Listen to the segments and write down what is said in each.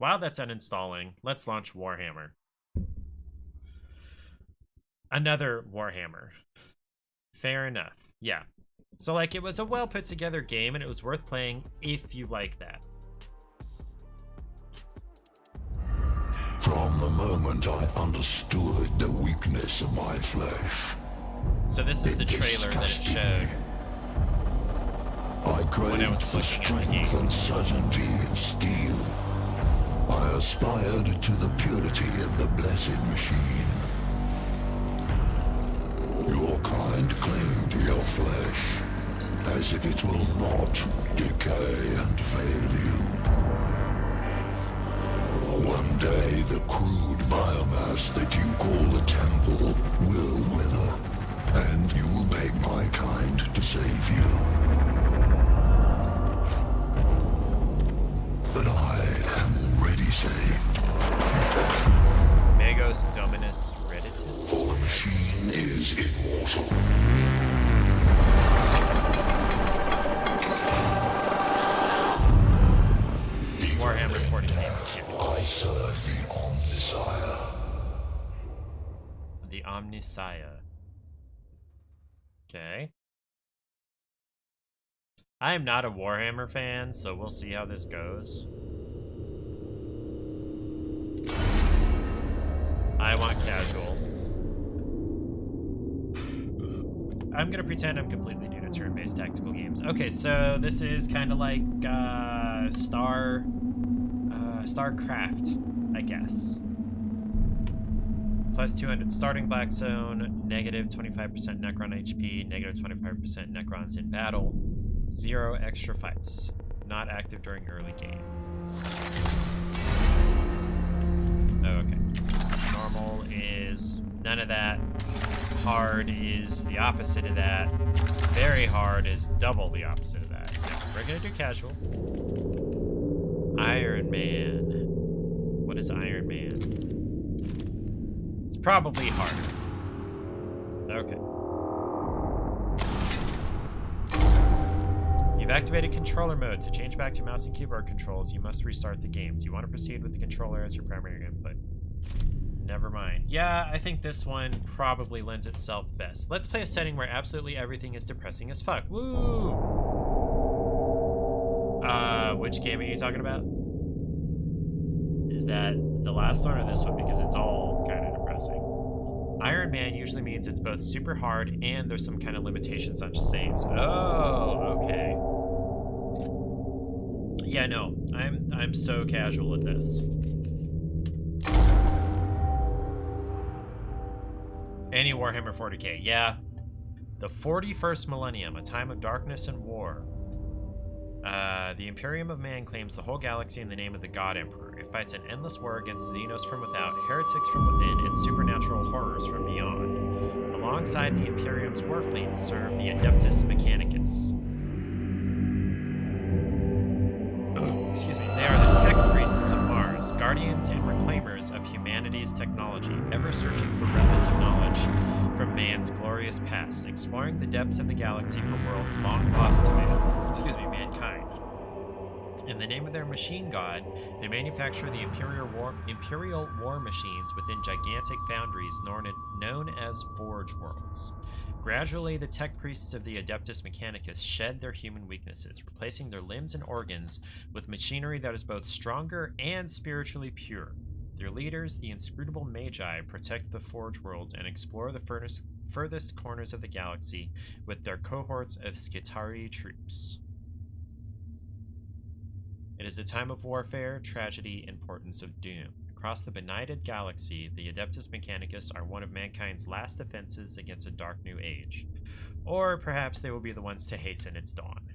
While that's uninstalling, let's launch Warhammer. Another Warhammer. Fair enough. Yeah. So, like, it was a well put together game, and it was worth playing if you like that. From the moment I understood the weakness of my flesh. So this is the trailer that it showed. I craved when I was the strength and certainty of steel. I aspired to the purity of the blessed machine. Your kind cling to your flesh, as if it will not decay and fail you. One day the crude biomass that you call the temple will wither, and you will beg my kind to save you. But I am already saved. Magos Dominus Redditus? For the machine is immortal. Warhammer 40K. I serve the Omnisire. The Omnisire. Okay. I am not a Warhammer fan, so we'll see how this goes. I want casual. I'm gonna pretend I'm completely new to turn-based tactical games. Okay, so this is kind of like StarCraft, I guess. Plus 200 starting black zone, negative 25% Necron HP, negative 25% Necrons in battle, 0 extra fights, not active during early game. Oh, okay. Normal is none of that. Hard is the opposite of that. Very hard is double the opposite of that. Now, we're gonna do casual. Iron Man. What is Iron Man? It's probably harder. Okay. You've activated controller mode. To change back to mouse and keyboard controls, you must restart the game. Do you want to proceed with the controller as your primary input? Never mind. Yeah, I think this one probably lends itself best. Let's play a setting where absolutely everything is depressing as fuck. Woo! Which game are you talking about? Is that the last one or this one? Because it's all kind of depressing. Iron Man usually means it's both super hard and there's some kind of limitations on saves. Oh, okay. Yeah, no, I'm so casual at this. Any Warhammer 40k, yeah. The 41st millennium, a time of darkness and war. The Imperium of Man claims the whole galaxy in the name of the God Emperor. It fights an endless war against Xenos from without, heretics from within, and supernatural horrors from beyond. Alongside the Imperium's war fleet serve the Adeptus Mechanicus. Excuse me. They are the tech priests of Mars, guardians and reclaimers of humanity's technology, ever searching for remnants of knowledge from man's glorious past, exploring the depths of the galaxy for worlds long lost to mankind. In the name of their machine god, they manufacture the Imperial war machines within gigantic foundries known as Forge Worlds. Gradually, the tech priests of the Adeptus Mechanicus shed their human weaknesses, replacing their limbs and organs with machinery that is both stronger and spiritually pure. Their leaders, the inscrutable Magi, protect the Forge Worlds and explore the furthest corners of the galaxy with their cohorts of Skitarii troops. It is a time of warfare, tragedy, and portents of doom. Across the benighted galaxy, the Adeptus Mechanicus are one of mankind's last defenses against a dark new age. Or perhaps they will be the ones to hasten its dawn.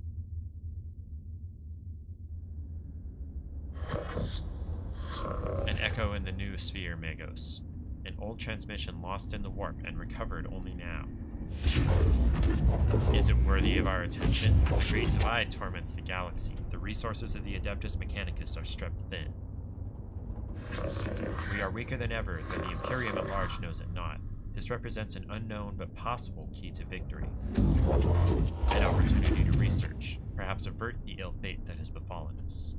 An echo in the new sphere, Magos. An old transmission lost in the warp and recovered only now. Is it worthy of our attention? The Great Divide torments the galaxy. The resources of the Adeptus Mechanicus are stretched thin. We are weaker than ever, though the Imperium at large knows it not. This represents an unknown but possible key to victory. An opportunity to research, perhaps avert the ill fate that has befallen us.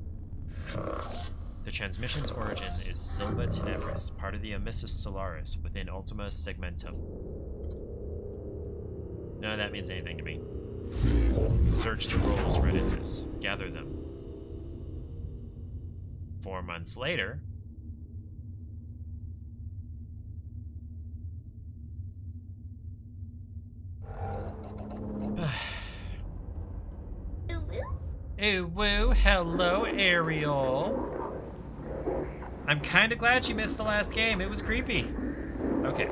The transmission's origin is Silva Tenebris, part of the Amissus Solaris within Ultima Segmentum. None of that means anything to me. Search the rolls, Redditus. Gather them. 4 months later... Ooh, woo, hello, Ariel. I'm kinda glad you missed the last game. It was creepy. Okay.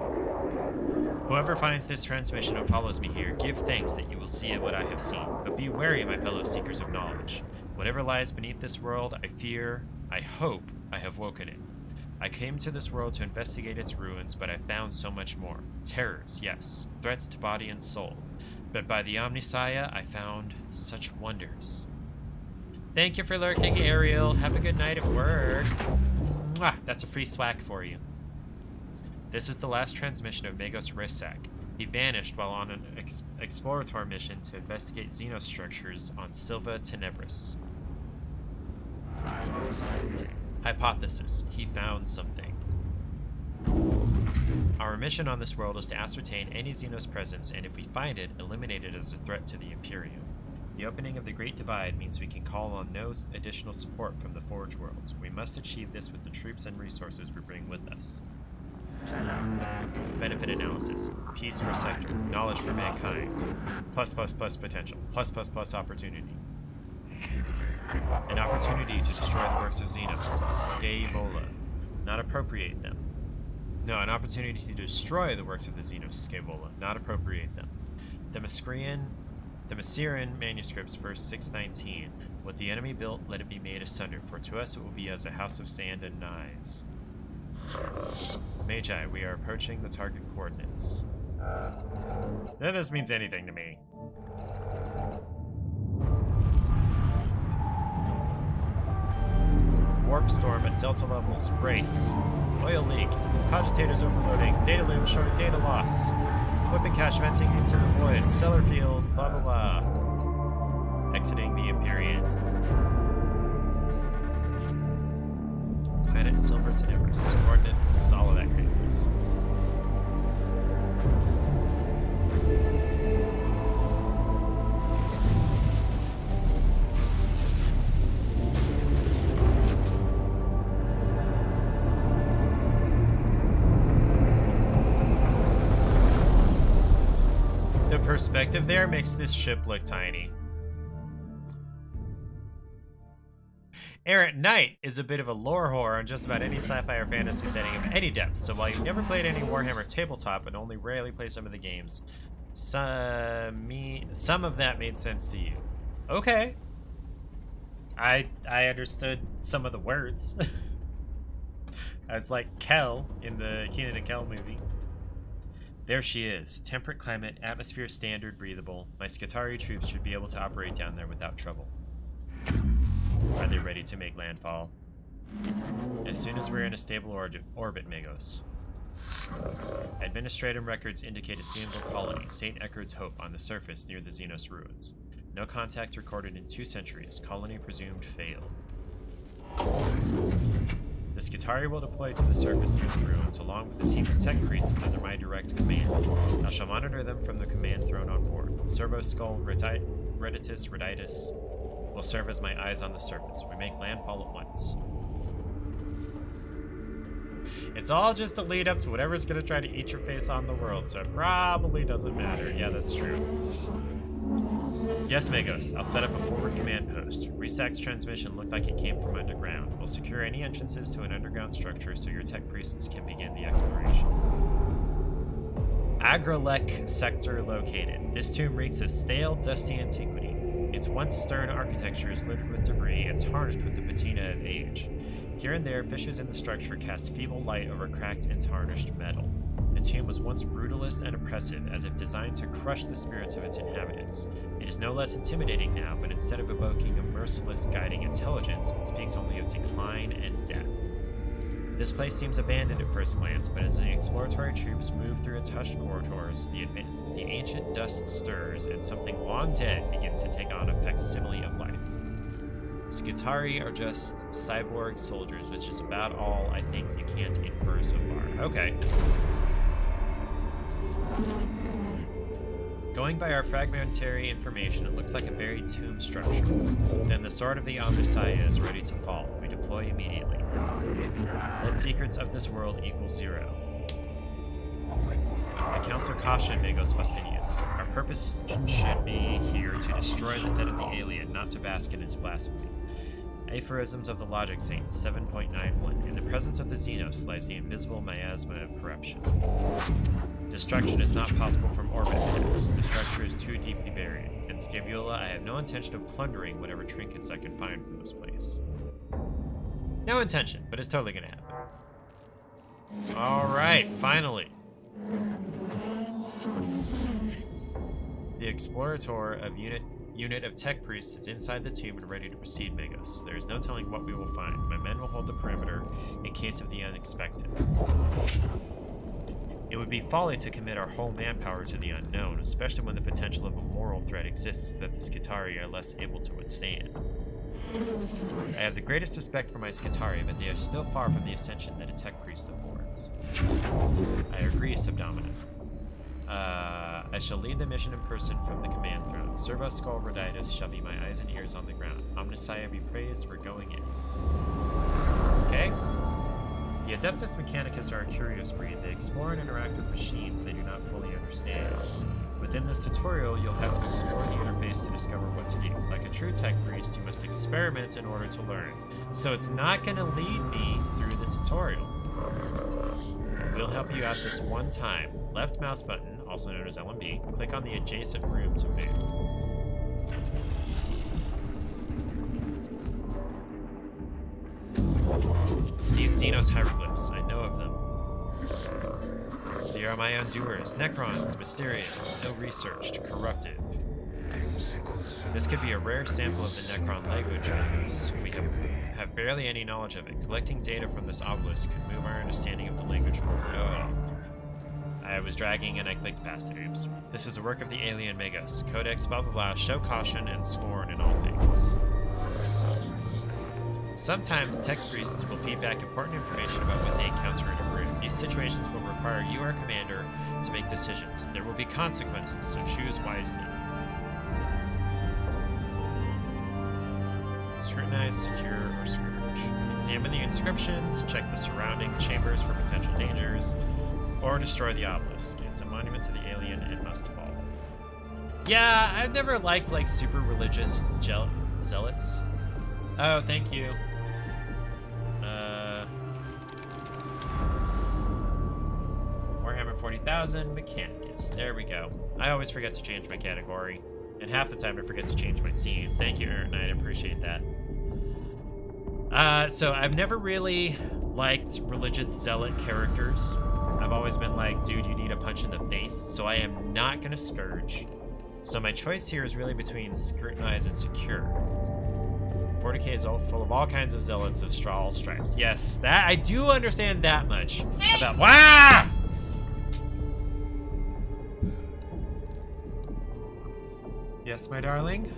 Whoever finds this transmission and follows me here, give thanks that you will see what I have seen. But be wary, my fellow seekers of knowledge. Whatever lies beneath this world, I fear, I hope, I have woken it. I came to this world to investigate its ruins, but I found so much more. Terrors, yes. Threats to body and soul. But by the Omnisaya, I found such wonders. Thank you for lurking, Ariel. Have a good night at work. Mwah, that's a free swag for you. This is the last transmission of Magos Resak. He vanished while on an exploratory mission to investigate xenostructures on Silva Tenebris. Hypothesis. He found something. Our mission on this world is to ascertain any Xenos presence, and if we find it, eliminate it as a threat to the Imperium. The opening of the Great Divide means we can call on no additional support from the Forge Worlds. We must achieve this with the troops and resources we bring with us. Benefit analysis. Peace for sector. Knowledge for mankind. Plus potential. Plus opportunity. An opportunity to destroy the works of Xenos. Scaevola. Not appropriate them. No, an opportunity to destroy the works of the Xenos Scaevola, not appropriate them. The Massyrian manuscripts, verse 619. What the enemy built, let it be made asunder, for to us it will be as a house of sand and knives. Magi, we are approaching the target coordinates. None of this means anything to me. Warp storm at delta levels. Brace. Oil leak. Cogitators overloading. Data loom showing data loss. Weapon cache venting into the void. Cellar field. Blah blah blah. Exiting the Empyrean. Planet Silver Tenebris. Coordinates. All of that craziness. The perspective there makes this ship look tiny. Errant Knight is a bit of a lore whore on just about any sci-fi or fantasy setting of any depth, so while you've never played any Warhammer tabletop and only rarely play some of the games, some of that made sense to you. Okay. I understood some of the words. As like Kel in the Kenan and Kel movie. There she is. Temperate climate, atmosphere standard, breathable. My Skitarii troops should be able to operate down there without trouble. Are they ready to make landfall? As soon as we're in a stable orbit, Magos. Administratum records indicate a single colony, St. Eckard's Hope, on the surface near the Xenos ruins. No contact recorded in 2 centuries. Colony presumed failed. The Skitarii will deploy to the surface near the ruins, along with a team of tech priests under my direct command. I shall monitor them from the command throne on board. Servo Skull, Reditus, will serve as my eyes on the surface. We make landfall at once. It's all just a lead up to whatever's going to try to eat your face on the world, so it probably doesn't matter. Yeah, that's true. Yes, Magos. I'll set up a forward command post. Resac's transmission looked like it came from underground. We'll secure any entrances to an underground structure so your tech priests can begin the exploration. Agralek sector located. This tomb reeks of stale, dusty antiquity. Its once stern architecture is littered with debris and tarnished with the patina of age. Here and there, fissures in the structure cast feeble light over cracked and tarnished metal. The tomb was once brutalist and oppressive, as if designed to crush the spirits of its inhabitants. It is no less intimidating now, but instead of evoking a merciless guiding intelligence, it speaks only of decline and death. This place seems abandoned at first glance, but as the exploratory troops move through its hushed corridors, the ancient dust stirs, and something long dead begins to take on a facsimile of life. Skitari are just cyborg soldiers, which is about all I think you can't infer so far. Okay. Going by our fragmentary information, it looks like a buried tomb structure. Then the sword of the Omnissiah is ready to fall. We deploy immediately. Let secrets of this world equal 0. I counsel caution, Magos Faustinius. Our purpose should be here to destroy the head of the alien, not to bask in its blasphemy. Aphorisms of the Logic Saints 7.91. In the presence of the Xenos lies the invisible miasma of corruption. Destruction is not possible from orbit. The structure is too deeply buried. In Scabula, I have no intention of plundering whatever trinkets I can find from this place. No intention, but it's totally gonna happen. Alright, finally. The Explorator of Unit of Tech Priests is inside the tomb and ready to proceed, Magos. There is no telling what we will find. My men will hold the perimeter in case of the unexpected. It would be folly to commit our whole manpower to the unknown, especially when the potential of a moral threat exists that the Skitari are less able to withstand. I have the greatest respect for my Skitari, but they are still far from the ascension that a tech priest affords. I agree, Subdominant. I shall lead the mission in person from the command throne. Servo Skull Roditus shall be my eyes and ears on the ground. Omnissiah be praised, we're going in. Okay. The Adeptus Mechanicus are a curious breed. They explore and interact with machines they do not fully understand. Within this tutorial, you'll have to explore the interface to discover what to do. Like a true tech priest, you must experiment in order to learn. So it's not going to lead me through the tutorial. We'll help you out this one time. Left mouse button, also known as LMB, click on the adjacent room to move. These Xenos hieroglyphs, I know of them. They are my undoers, Necrons, mysterious, ill-researched, corrupted. This could be a rare sample of the Necron language, Magos. We have barely any knowledge of it. Collecting data from this obelisk could move our understanding of the language forward. Oh. I was dragging and I clicked past it. Oops. This is a work of the alien Magos. Codex, blah blah blah, show caution and scorn in all things. Sometimes tech priests will feed back important information about what they encounter in a room. These situations will require you, our commander, to make decisions. There will be consequences, so choose wisely. Scrutinize, secure, or scourge. Examine the inscriptions, check the surrounding chambers for potential dangers, or destroy the obelisk. It's a monument to the alien and must fall. Yeah, I've never liked, like, super religious zealots. Oh, thank you. Warhammer 40,000, Mechanicus. There we go. I always forget to change my category, and half the time I forget to change my scene. Thank you, Aaron Knight. I appreciate that. So I've never really liked religious zealot characters. I've always been like, dude, you need a punch in the face, so I am not gonna Scourge. So my choice here is really between Scrutinize and Secure. 40k is all full of all kinds of zealots of straw stripes. Yes, that I do understand that much about. Wow! Yes, my darling.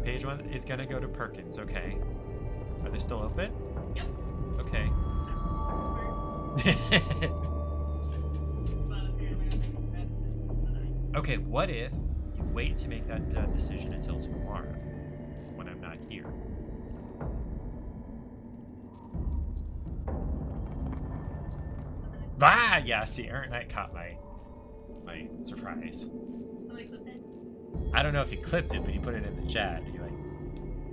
Page 1 is gonna go to Perkins. Okay. Are they still open? Yep. Okay. Okay, what if you wait to make that decision until tomorrow, when I'm not here? Ah, yeah, see, Aaron Knight caught my surprise. Oh, I clipped it? I don't know if he clipped it, but he put it in the chat. He, like,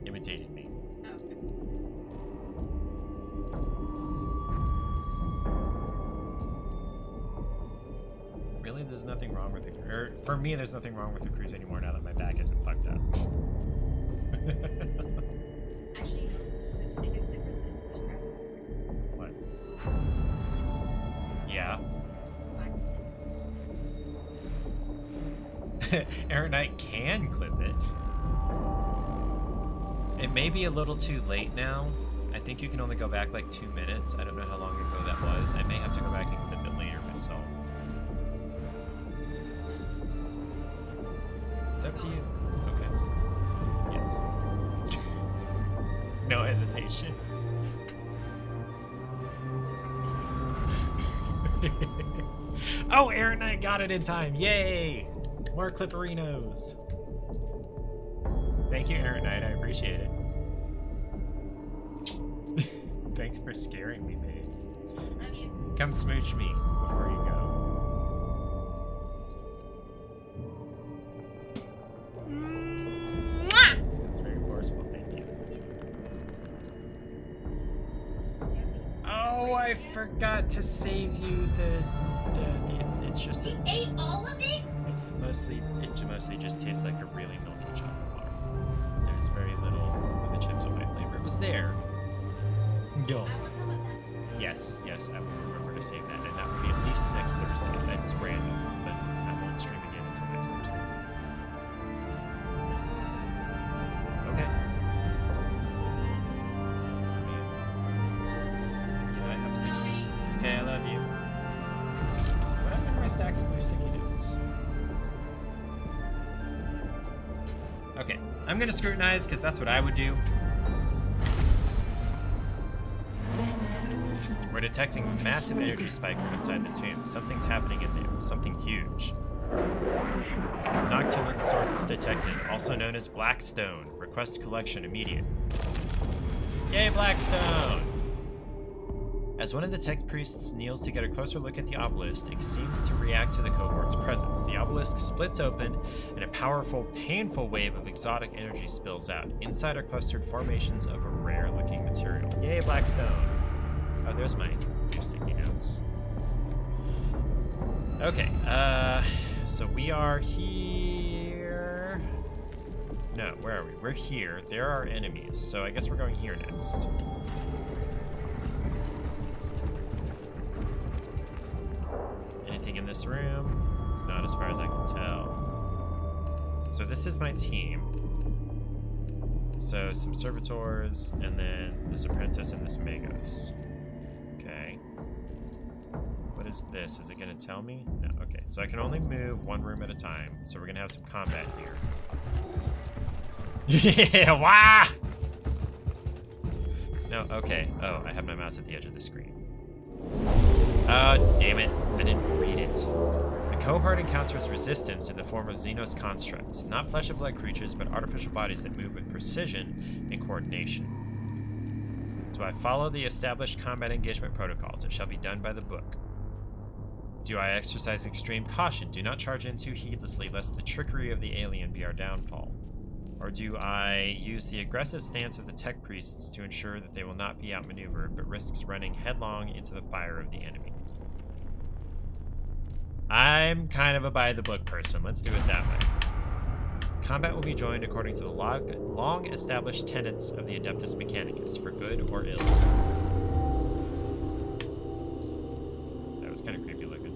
imitated me. Oh, okay. Really, there's nothing wrong with the for me, there's nothing wrong with the cruise anymore now that my back isn't fucked up. Actually, no. I think it's different than prescribed. What? Yeah. Aaron Knight can clip it. It may be a little too late now. I think you can only go back like 2 minutes. I don't know how long ago that was. I may have to go back and clip it later myself. It's up to you. Okay. Yes. No hesitation. Oh, Aaron and I got it in time. Yay! More Clipperinos. Thank you, Aaron Knight. I appreciate it. Thanks for scaring me, babe. Love you. Come smooch me before you go. That's very forceful. Thank you. Oh, I forgot to save you the it's just You ate all of it? it mostly just tastes like a really milky chocolate bar. There's very little of the chips and white flavor. It was there. Go. I want some of that. Yes, I will remember to save that, and that will be at least next Thursday. That's random, but I won't stream again until next Thursday. Okay. Yeah, I have sticky notes. Okay, I love you. What happened to my stack of blue sticky notes? Okay, I'm gonna scrutinize because that's what I would do. We're detecting a massive energy spike from inside the tomb. Something's happening in there. Something huge. Noctilucent source detected, also known as Blackstone. Request collection immediate. Yay, Blackstone! As one of the tech priests kneels to get a closer look at the obelisk, it seems to react to the cohort's presence. The obelisk splits open, and a powerful, painful wave of exotic energy spills out. Inside are clustered formations of a rare-looking material. Yay, Blackstone! Oh, there's my sticky notes. Okay, so we are here. No, where are we? We're here. There are enemies, so I guess we're going here next. Anything in this room? Not as far as I can tell. So this is my team. So some servitors, and then this apprentice and this magos. Okay. What is this? Is it going to tell me? No. Okay. So I can only move one room at a time. So we're going to have some combat here. Yeah! Wah! No. Okay. Oh, I have my mouse at the edge of the screen. Oh, damn it. I didn't read it. The cohort encounters resistance in the form of Xenos constructs. Not flesh and blood creatures, but artificial bodies that move with precision and coordination. Do I follow the established combat engagement protocols? It shall be done by the book. Do I exercise extreme caution? Do not charge in too heedlessly, lest the trickery of the alien be our downfall. Or do I use the aggressive stance of the tech priests to ensure that they will not be outmaneuvered, but risks running headlong into the fire of the enemy? I'm kind of a by-the-book person. Let's do it that way. Combat will be joined according to the long-established tenets of the Adeptus Mechanicus, for good or ill. That was kind of creepy looking.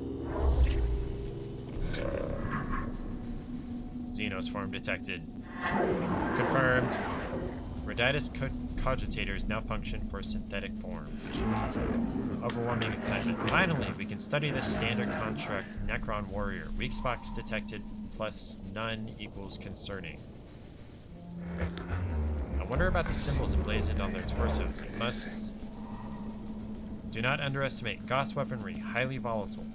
Xenos form detected. Confirmed. Raditus cogitators now function for synthetic forms. Overwhelming excitement. Finally, we can study this standard construct Necron warrior. Weak spots detected plus none equals concerning. I wonder about the symbols emblazoned on their torsos. It must... Do not underestimate Gauss weaponry, highly volatile.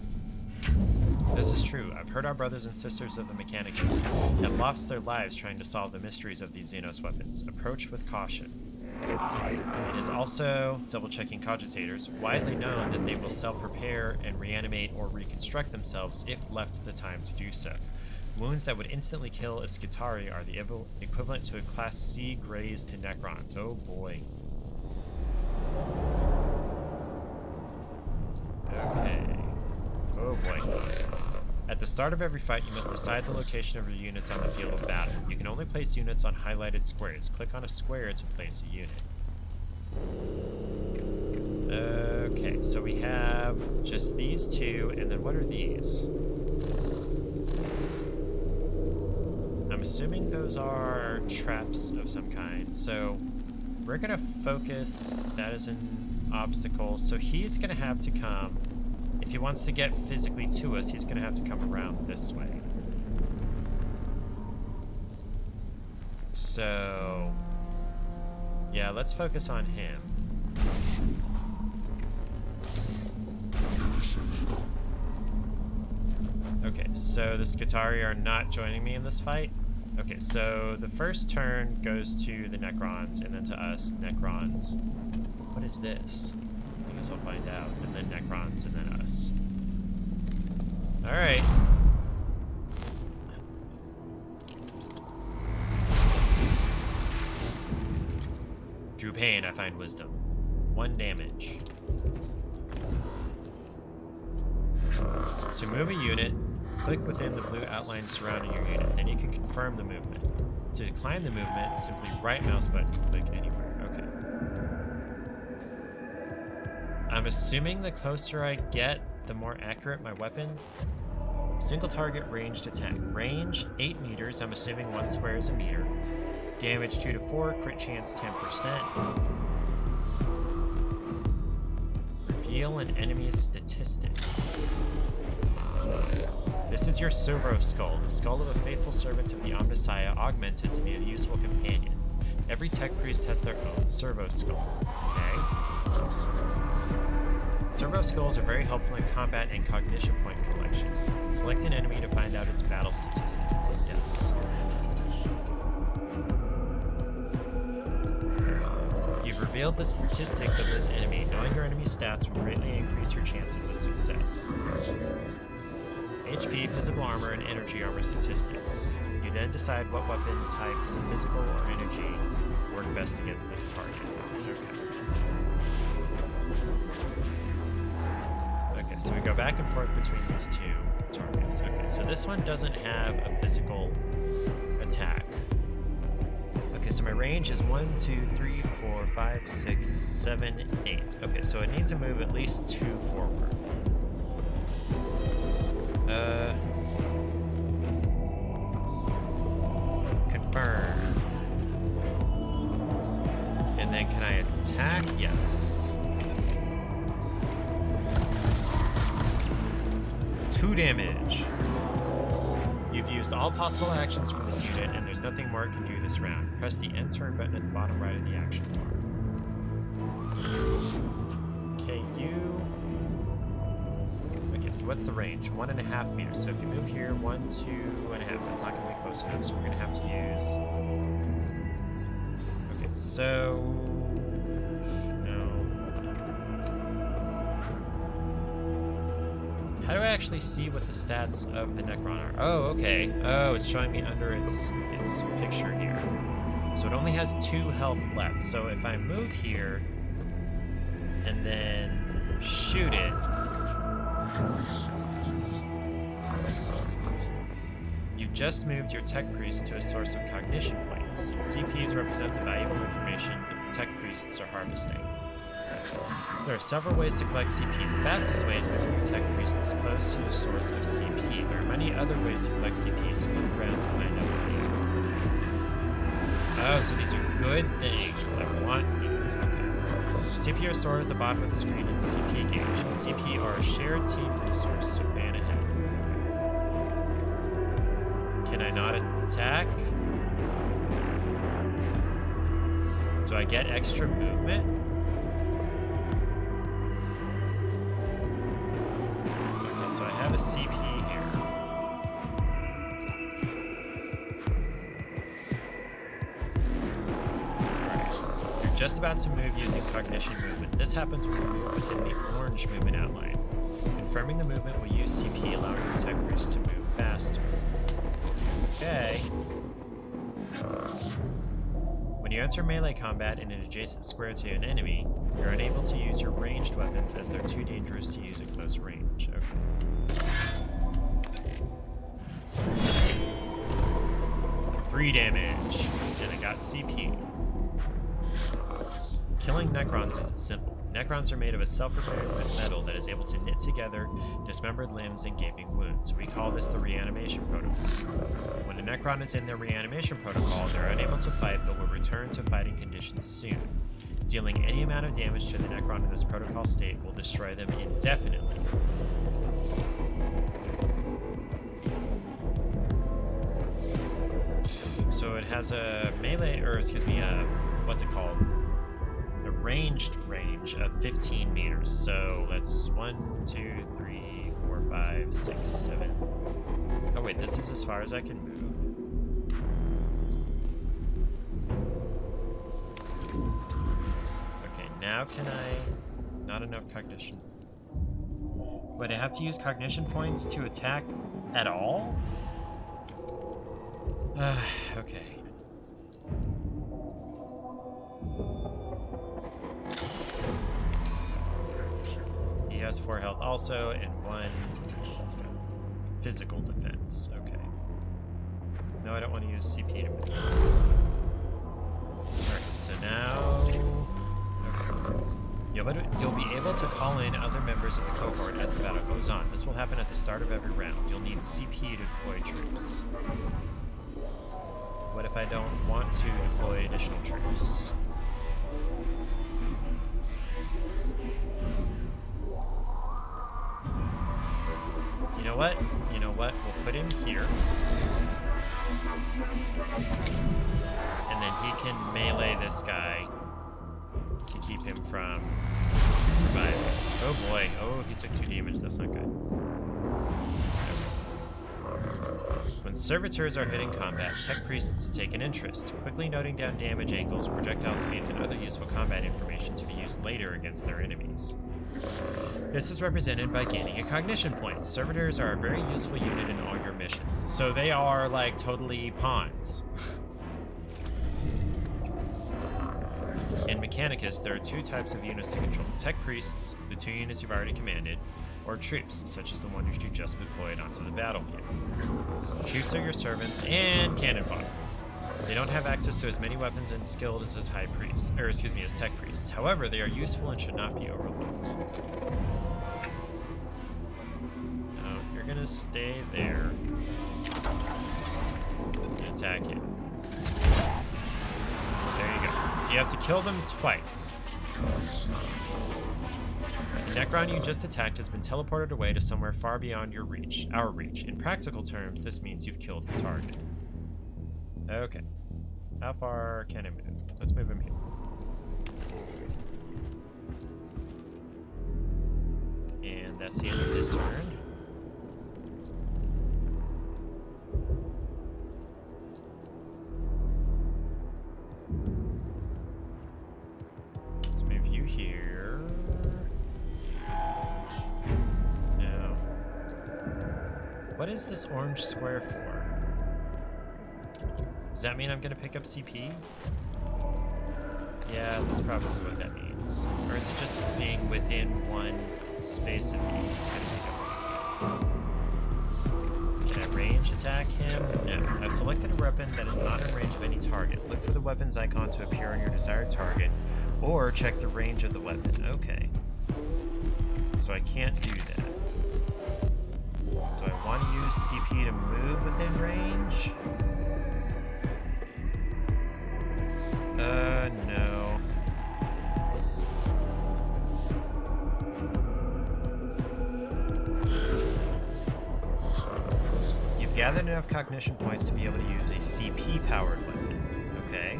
This is true. I've heard our brothers and sisters of the Mechanicus have lost their lives trying to solve the mysteries of these Xenos weapons. Approach with caution. It is also, double-checking cogitators, widely known that they will self-repair and reanimate or reconstruct themselves if left the time to do so. Wounds that would instantly kill a Skitari are the equivalent to a Class C graze to Necrons. Oh boy. Okay. Oh boy. At the start of every fight, you must decide the location of your units on the field of battle. You can only place units on highlighted squares. Click on a square to place a unit. Okay, so we have just these two, and then what are these? I'm assuming those are traps of some kind. So we're gonna focus that as an obstacle. So he's gonna have to come. If he wants to get physically to us, he's going to have to come around this way. So, yeah, let's focus on him. Okay, so the Skitarii are not joining me in this fight. Okay, so the first turn goes to the Necrons, and then to us, Necrons. What is this? I guess I'll find out. And then Necrons, and then us. Alright. Through pain, I find wisdom. 1 damage. To move a unit, click within the blue outline surrounding your unit. Then you can confirm the movement. To decline the movement, simply right mouse button, click anywhere. Okay. I'm assuming the closer I get, the more accurate my weapon. Single target ranged attack. Range 8 meters. I'm assuming 1 square is a meter. Damage 2 to 4. Crit chance 10%. Reveal an enemy's statistics. This is your servo skull, the skull of a faithful servant of the Omnissiah, augmented to be a useful companion. Every tech priest has their own servo skull. Okay. Servo skulls are very helpful in combat and cognition point collection. Select an enemy to find out its battle statistics. Yes. You've revealed the statistics of this enemy. Knowing your enemy's stats will greatly increase your chances of success. HP, physical armor, and energy armor statistics. You then decide what weapon types, physical or energy, work best against this target. Okay, so we go back and forth between these 2 targets. Okay, so this one doesn't have a physical attack. Okay, so my range is 1, 2, 3, 4, 5, 6, 7, 8. Okay, so it needs to move at least 2 forward. Confirm. And then can I attack? Yes. 2 damage. You've used all possible actions from this unit, and there's nothing more it can do this round. Press the end turn button at the bottom right of the action bar. Okay, Okay, so what's the range? 1.5 meters. So if you move here, 1, 2.5, that's not going to be close enough, so we're going to have to use... Okay, so... No. How do I actually see what the stats of the Necron are? Oh, okay. Oh, it's showing me under its picture here. So it only has 2 health left. So if I move here and then shoot it, you've just moved your tech priest to a source of cognition points. CPs represent the valuable information the tech priests are harvesting. There are several ways to collect CP. The fastest way is moving your tech priests close to the source of CP. There are many other ways to collect CP, so look around to find out what they are. Oh, so these are good things. I want these. Okay. CP are stored at the bottom of the screen in the CP gauge. CP are a shared team resource, so ban ahead. Can I not attack? Do I get extra movement? Okay, so I have a CP here. Alright. You're just about to move using cognition movement. This happens when you move within the orange movement outline. Confirming the movement will use CP, allowing your tech priest to move faster. Okay. When you enter melee combat in an adjacent square to an enemy, you're unable to use your ranged weapons as they're too dangerous to use at close range. Okay. 3 damage, and I got CP. Killing Necrons isn't simple. Necrons are made of a self-repairing metal that is able to knit together dismembered limbs and gaping wounds. We call this the reanimation protocol. When a Necron is in their reanimation protocol, they're unable to fight but will return to fighting conditions soon. Dealing any amount of damage to the Necron in this protocol state will destroy them indefinitely. So So it has a melee, or excuse me, what's it called? A ranged range of 15 meters. So that's 1, 2, 3, 4, 5, 6, 7. Oh wait, this is as far as I can move. Okay, now can I... Not enough cognition. Wait, I have to use cognition points to attack at all? Okay. He has 4 health also, and 1 physical defense. Okay. No, I don't want to use CP to move. Alright, so now... Okay. You'll be able to call in other members of the cohort as the battle goes on. This will happen at the start of every round. You'll need CP to deploy troops. What if I don't want to deploy additional troops? You know what? You know what? We'll put him here. And then he can melee this guy to keep him from reviving. Oh boy. Oh, he took 2 damage. That's not good. When servitors are hitting combat, tech priests take an interest, quickly noting down damage angles, projectile speeds, and other useful combat information to be used later against their enemies. This is represented by gaining a cognition point. Servitors are a very useful unit in all your missions. So they are like totally pawns. In Mechanicus, there are 2 types of units to control. Tech priests, the 2 units you've already commanded, or troops, such as the ones you just deployed onto the battlefield. Troops are your servants and cannon fodder. They don't have access to as many weapons and skills as high priests, or excuse me, as tech priests. However, they are useful and should not be overlooked. Now, you're gonna stay there and attack him. There you go. So you have to kill them twice. The Necron you just attacked has been teleported away to somewhere far beyond your reach, our reach. In practical terms, this means you've killed the target. Okay. How far can I move? Let's move him here. And that's the end of his turn. Let's move you here. No. What is this orange square for? Does that mean I'm gonna pick up CP? Yeah, that's probably what that means. Or is it just being within one space it means he's gonna pick up CP? Can I range attack him? No. I've selected a weapon that is not in range of any target. Look for the weapon's icon to appear on your desired target, or check the range of the weapon. Okay. So I can't do that. Do I want to use CP to move within range? No. You've gathered enough cognition points to be able to use a CP-powered weapon. Okay.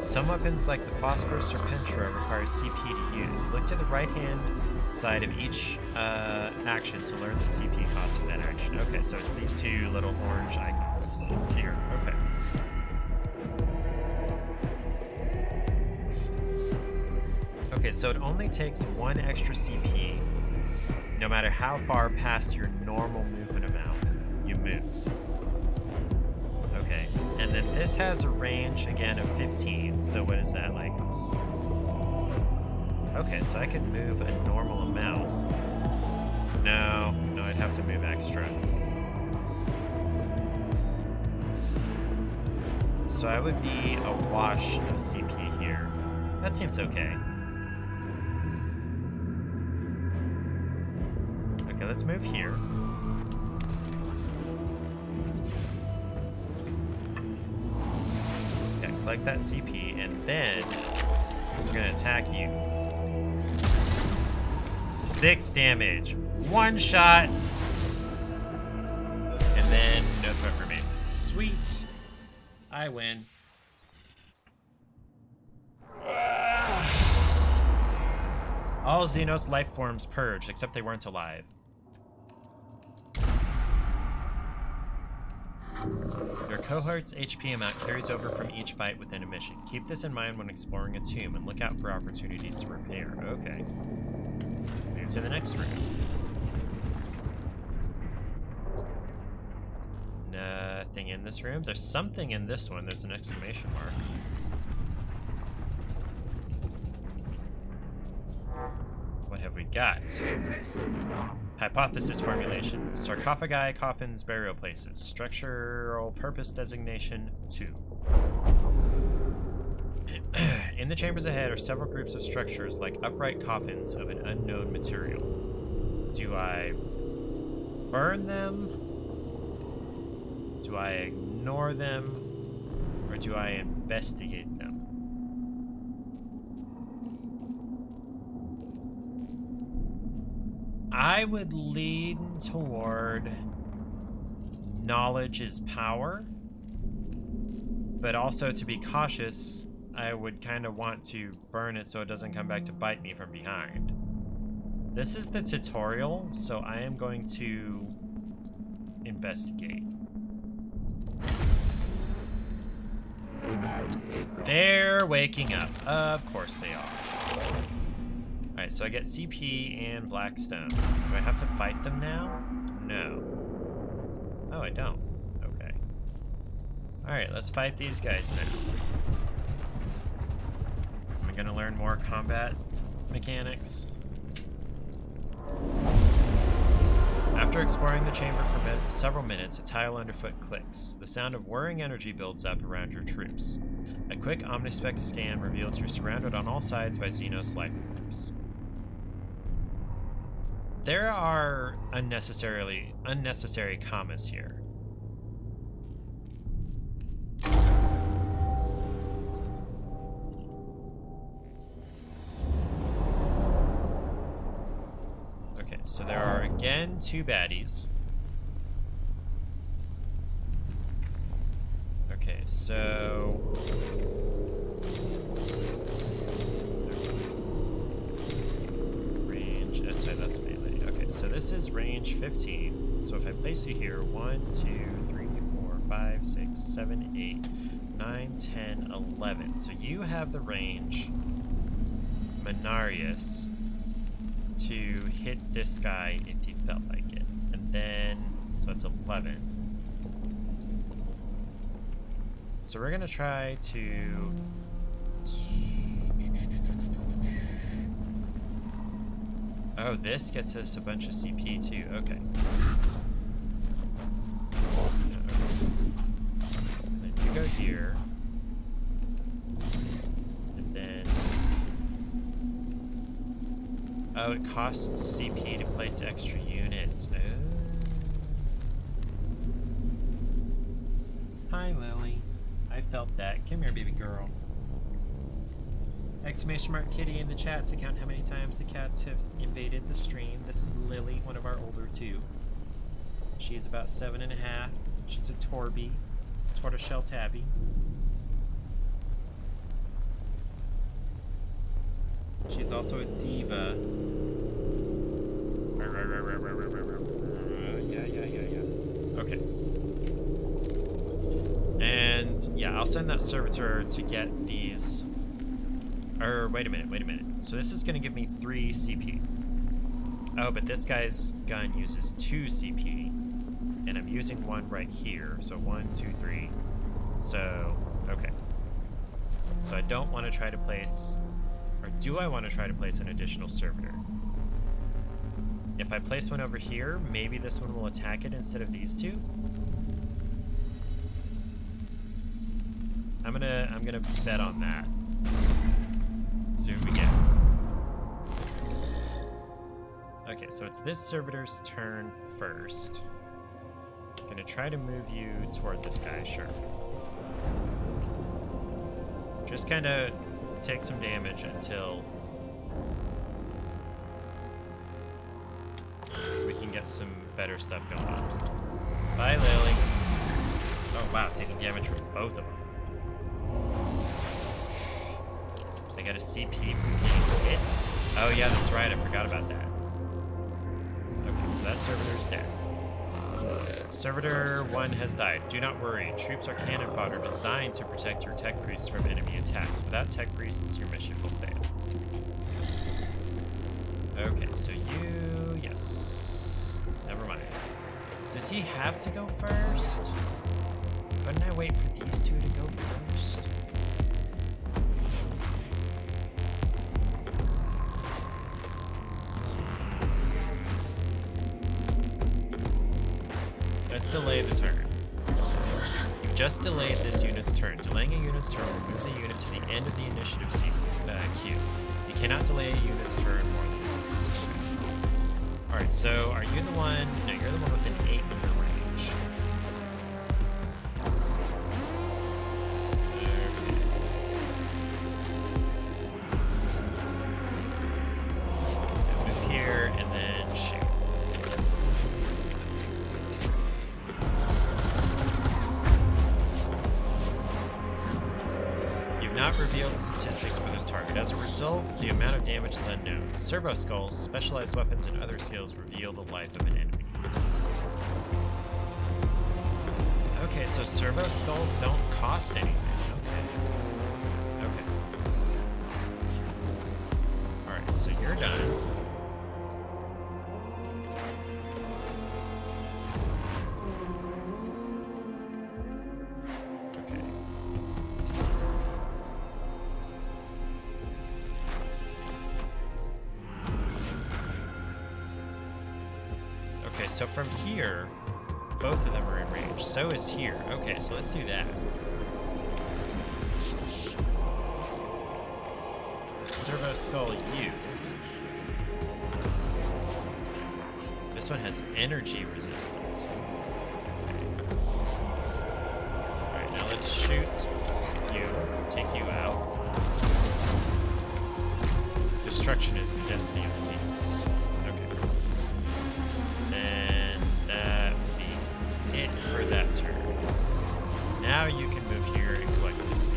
Some weapons, like the Phosphorus Serpentra, require CP to use. Look to the right-hand side of each action to learn the CP cost of that action. Okay, so it's these 2 little orange icons here. Okay. Okay, so it only takes 1 extra CP, no matter how far past your normal movement amount you move. Okay, and then this has a range, again, of 15, so what is that, like? Okay, so I could move a normal amount. No, I'd have to move extra. So I would be a wash of CP here. That seems okay. Okay, let's move here. Okay, collect that CP, and then we're gonna attack you. 6 damage. 1 shot. And then no threat remains. Sweet. I win. All Xenos life forms purged, except they weren't alive. Your cohort's HP amount carries over from each fight within a mission. Keep this in mind when exploring a tomb and look out for opportunities to repair. Okay. Move to the next room. Nothing in this room. There's something in this one. There's an exclamation mark. What have we got? Hypothesis formulation. Sarcophagi, coffins, burial places. Structural purpose designation 2. In the chambers ahead are several groups of structures like upright coffins of an unknown material. Do I burn them? Do I ignore them? Or do I investigate them? I would lean toward knowledge is power, but also to be cautious, I would kind of want to burn it so it doesn't come back to bite me from behind. This is the tutorial, so I am going to investigate. They're waking up. Of course they are. Alright, so I get CP and Blackstone. Do I have to fight them now? No. Oh, I don't. Okay. Alright, let's fight these guys now. I'm gonna learn more combat mechanics. After exploring the chamber for several minutes, a tile underfoot clicks. The sound of whirring energy builds up around your troops. A quick Omnispec scan reveals you're surrounded on all sides by Xenos life forms. There are unnecessary commas here. Okay, so there are again 2 baddies. Okay, so range. Oh, sorry, that's melee. Okay, so this is range 15. So if I place you here, 1, 2, 3, 4, 5, 6, 7, 8, 9, 10, 11. So you have the range, Mechanicus, to hit this guy if you felt like it. And then, so it's 11. So we're gonna try to... Oh, this gets us a bunch of CP too. Okay. Then you go here. And then... Oh, it costs CP to place extra units. Oh. Hi, Lily. I felt that. Come here, baby girl. Exclamation mark kitty in the chat to count how many times the cats have invaded the stream. This is Lily, one of our older 2. She is about 7.5. She's a Torby. Tortoiseshell tabby. She's also a diva. Yeah. Okay. And yeah, I'll send that servitor to get these. Or wait a minute. So this is gonna give me 3 CP. Oh, but this guy's gun uses 2 CP, and I'm using 1 right here. So 1, 2, 3. So okay. So I don't want to try to place, or do I want to try to place an additional servitor? If I place one over here, maybe this one will attack it instead of these 2. I'm gonna bet on that. See what we get. Okay, so it's this servitor's turn first. Gonna try to move you toward this guy, sure. Just kind of take some damage until we can get some better stuff going on. Bye, Lily. Oh wow, taking damage from both of them. They got a CP from being hit. Oh yeah, that's right, I forgot about that. Okay, so that servitor's dead. Servitor 1 has died. Do not worry. Troops are cannon fodder designed to protect your tech priests from enemy attacks. Without tech priests, your mission will fail. Okay, so you... yes. Never mind. Does he have to go first? Couldn't I wait for these two to go first? Let's delay the turn. You've just delayed this unit's turn. Delaying a unit's turn will move the unit to the end of the initiative queue. You cannot delay a unit's turn more than once. Alright, so are you the one? No, you're the one with an 8-meter range. Okay. Move here and then shoot. Not revealed statistics for this target. As a result, the amount of damage is unknown. Servo skulls, specialized weapons, and other skills reveal the life of an enemy. Okay, so servo skulls don't cost anything. Okay. Okay. Alright, so you're done. Okay, so from here, both of them are in range. So is here. Okay, so let's do that. Servo skull you. This one has energy resistance. Okay. Alright, now let's shoot you. Take you out. Destruction is the destiny of the Xenos. For that turn. Now you can move here and collect the CP.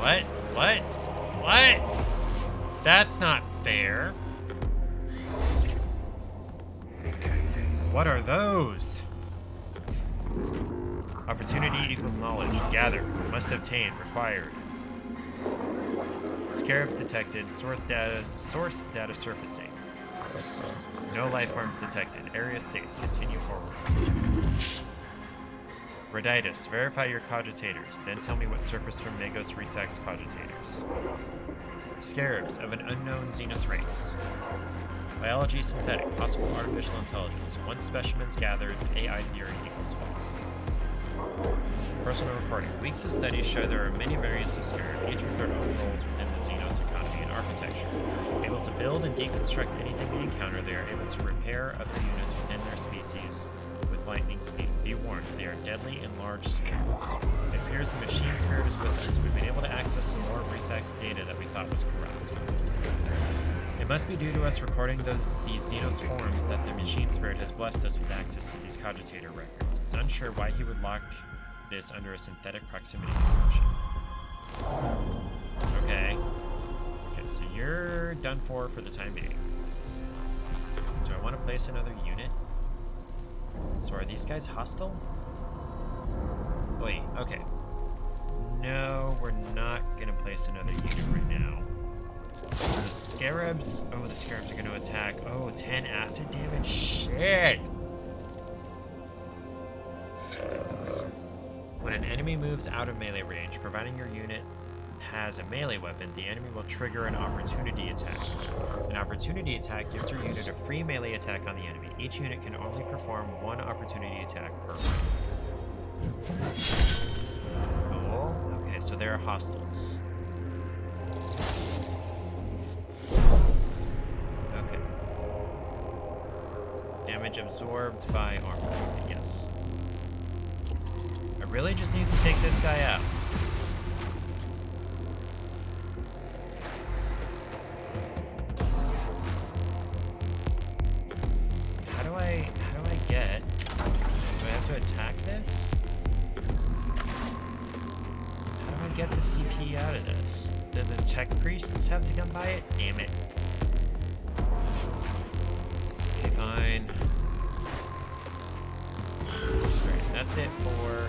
What? What? What? That's not fair. What are those? Opportunity equals knowledge. Gather. Must obtain. Required. Scarabs detected. Source data surfacing. No life forms detected. Area safe. Continue forward. Raditis. Verify your cogitators. Then tell me what surfaced from Magos Resac's cogitators. Scarabs of an unknown Xenos race. Biology synthetic. Possible artificial intelligence. Once specimens gathered, AI theory equals false. Personal recording. Weeks of studies show there are many variants of Scarab, each with their own roles within the Xenos economy and architecture. Able to build and deconstruct anything they encounter, they are able to repair other units within their species with lightning speed. Be warned, they are deadly in large swarms. It appears the machine spirit is with us. We've been able to access some more of Resac's data that we thought was corrupt. It must be due to us recording these Xenos forms that the machine spirit has blessed us with access to these cogitator records. It's unsure why he would lock this under a synthetic proximity condition. Okay. Okay, so you're done for the time being. Do I want to place another unit? So are these guys hostile? Wait, okay. No, we're not gonna place another unit right now. The Scarabs, oh, the Scarabs are gonna attack. Oh, 10 acid damage, shit! When an enemy moves out of melee range, providing your unit has a melee weapon, the enemy will trigger an opportunity attack. An opportunity attack gives your unit a free melee attack on the enemy. Each unit can only perform one opportunity attack per round. Cool. Okay, so there are hostiles. Okay. Damage absorbed by armor. Okay, yes. I really just need to take this guy out. don't get the CP out of this. Do the tech priests have to come by it? Damn it. Okay, fine. Right, that's it for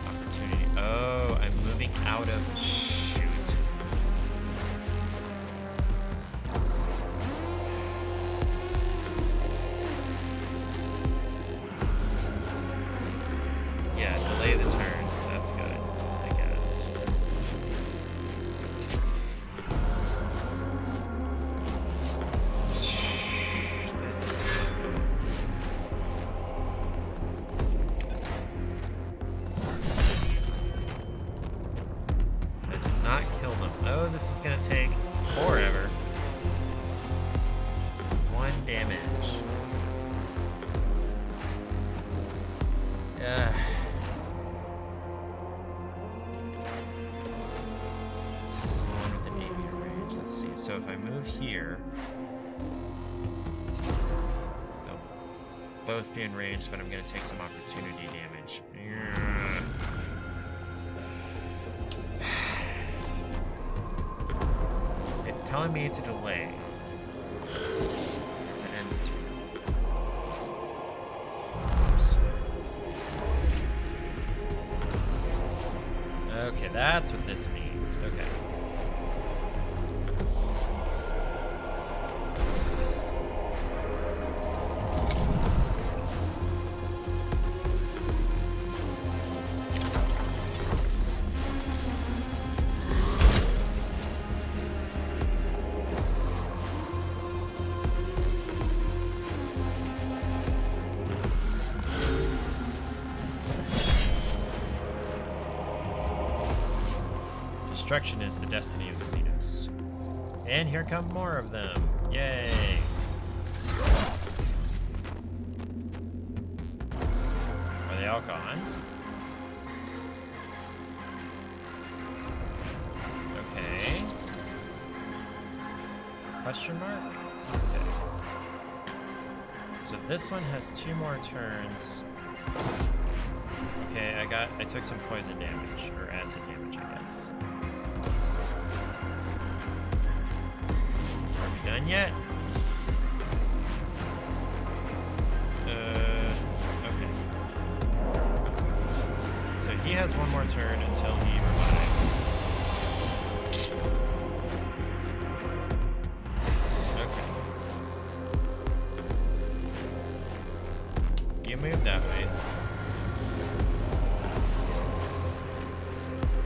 opportunity. Oh, I'm moving out of... Shoot. Yeah, delay the turn. That's good, I guess. This is... That did not kill them. Oh, this is gonna take forever. 1 damage. This is longer than 8 meter range. Let's see. So if I move here, they'll both be in range, but I'm going to take some opportunity damage. It's telling me to delay. To end the turn. Oops. Okay, that's what this means. Okay. Destruction is the destiny of the Xenos. And here come more of them. Yay! Are they all gone? Okay. Question mark? Okay. So this one has 2 more turns. Okay, I took some poison damage, or acid damage, I guess. Are we done yet? Okay. So he has 1 more turn until he revives. Okay. You move that way.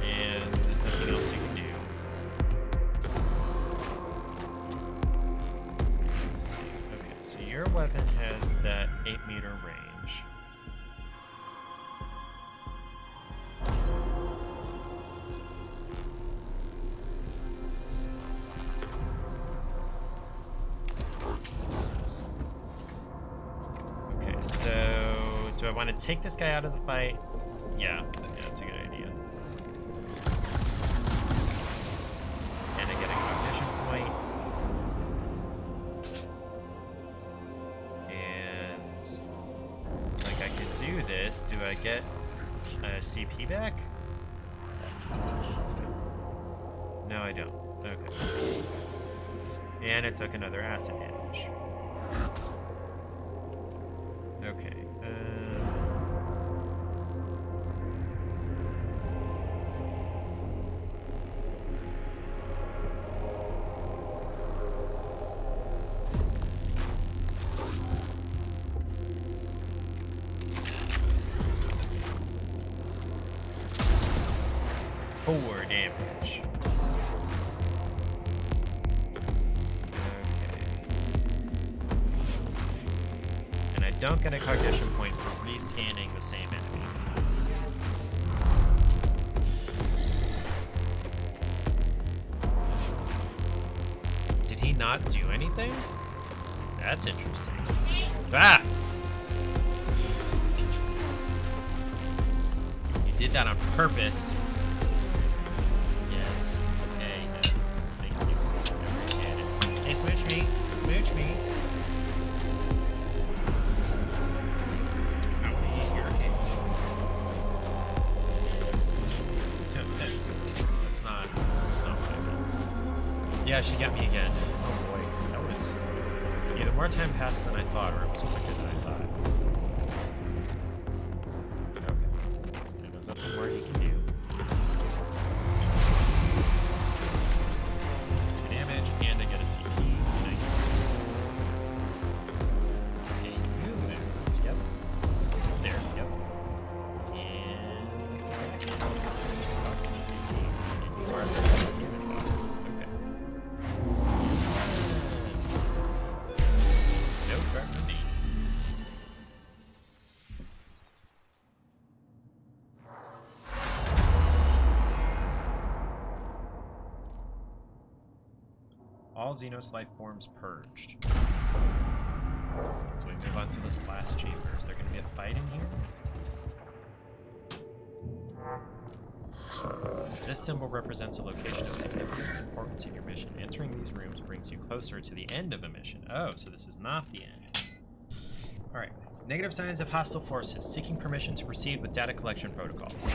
And there's nothing else you can do. Let's see. Okay, so your weapon has that 8-meter range. Okay, so do I want to take this guy out of the fight? Yeah, that's a good idea. And I get a cognition point. And like I could do this. Do I get a CP back? No, I don't. Okay. And I took another acid damage. Okay. Four damage. Okay. And I don't get a cognition point for rescanning the same enemy. Did he not do anything? That's interesting. Ah! You did that on purpose. Yes. Okay, yes. Thank you. I appreciate it. Hey, smooch me. Smooch me. I want to eat your cake. Yeah, she got me again. Oh boy, that was either more time passed than I thought, or it was quicker than I thought. Okay, there's nothing more he can do. 2 damage, and I get a CP. Nice. Okay, you move. Yep. There, yep. And let's attack. Cost me CP. And you are the okay. No threat from me. All Xenos life forms purged. So we move on to this last chamber. Is there going to be a fight in here? This symbol represents a location of significant importance in your mission. Entering these rooms brings you closer to the end of a mission. Oh, so this is not the end. Alright. Negative signs of hostile forces. Seeking permission to proceed with data collection protocols.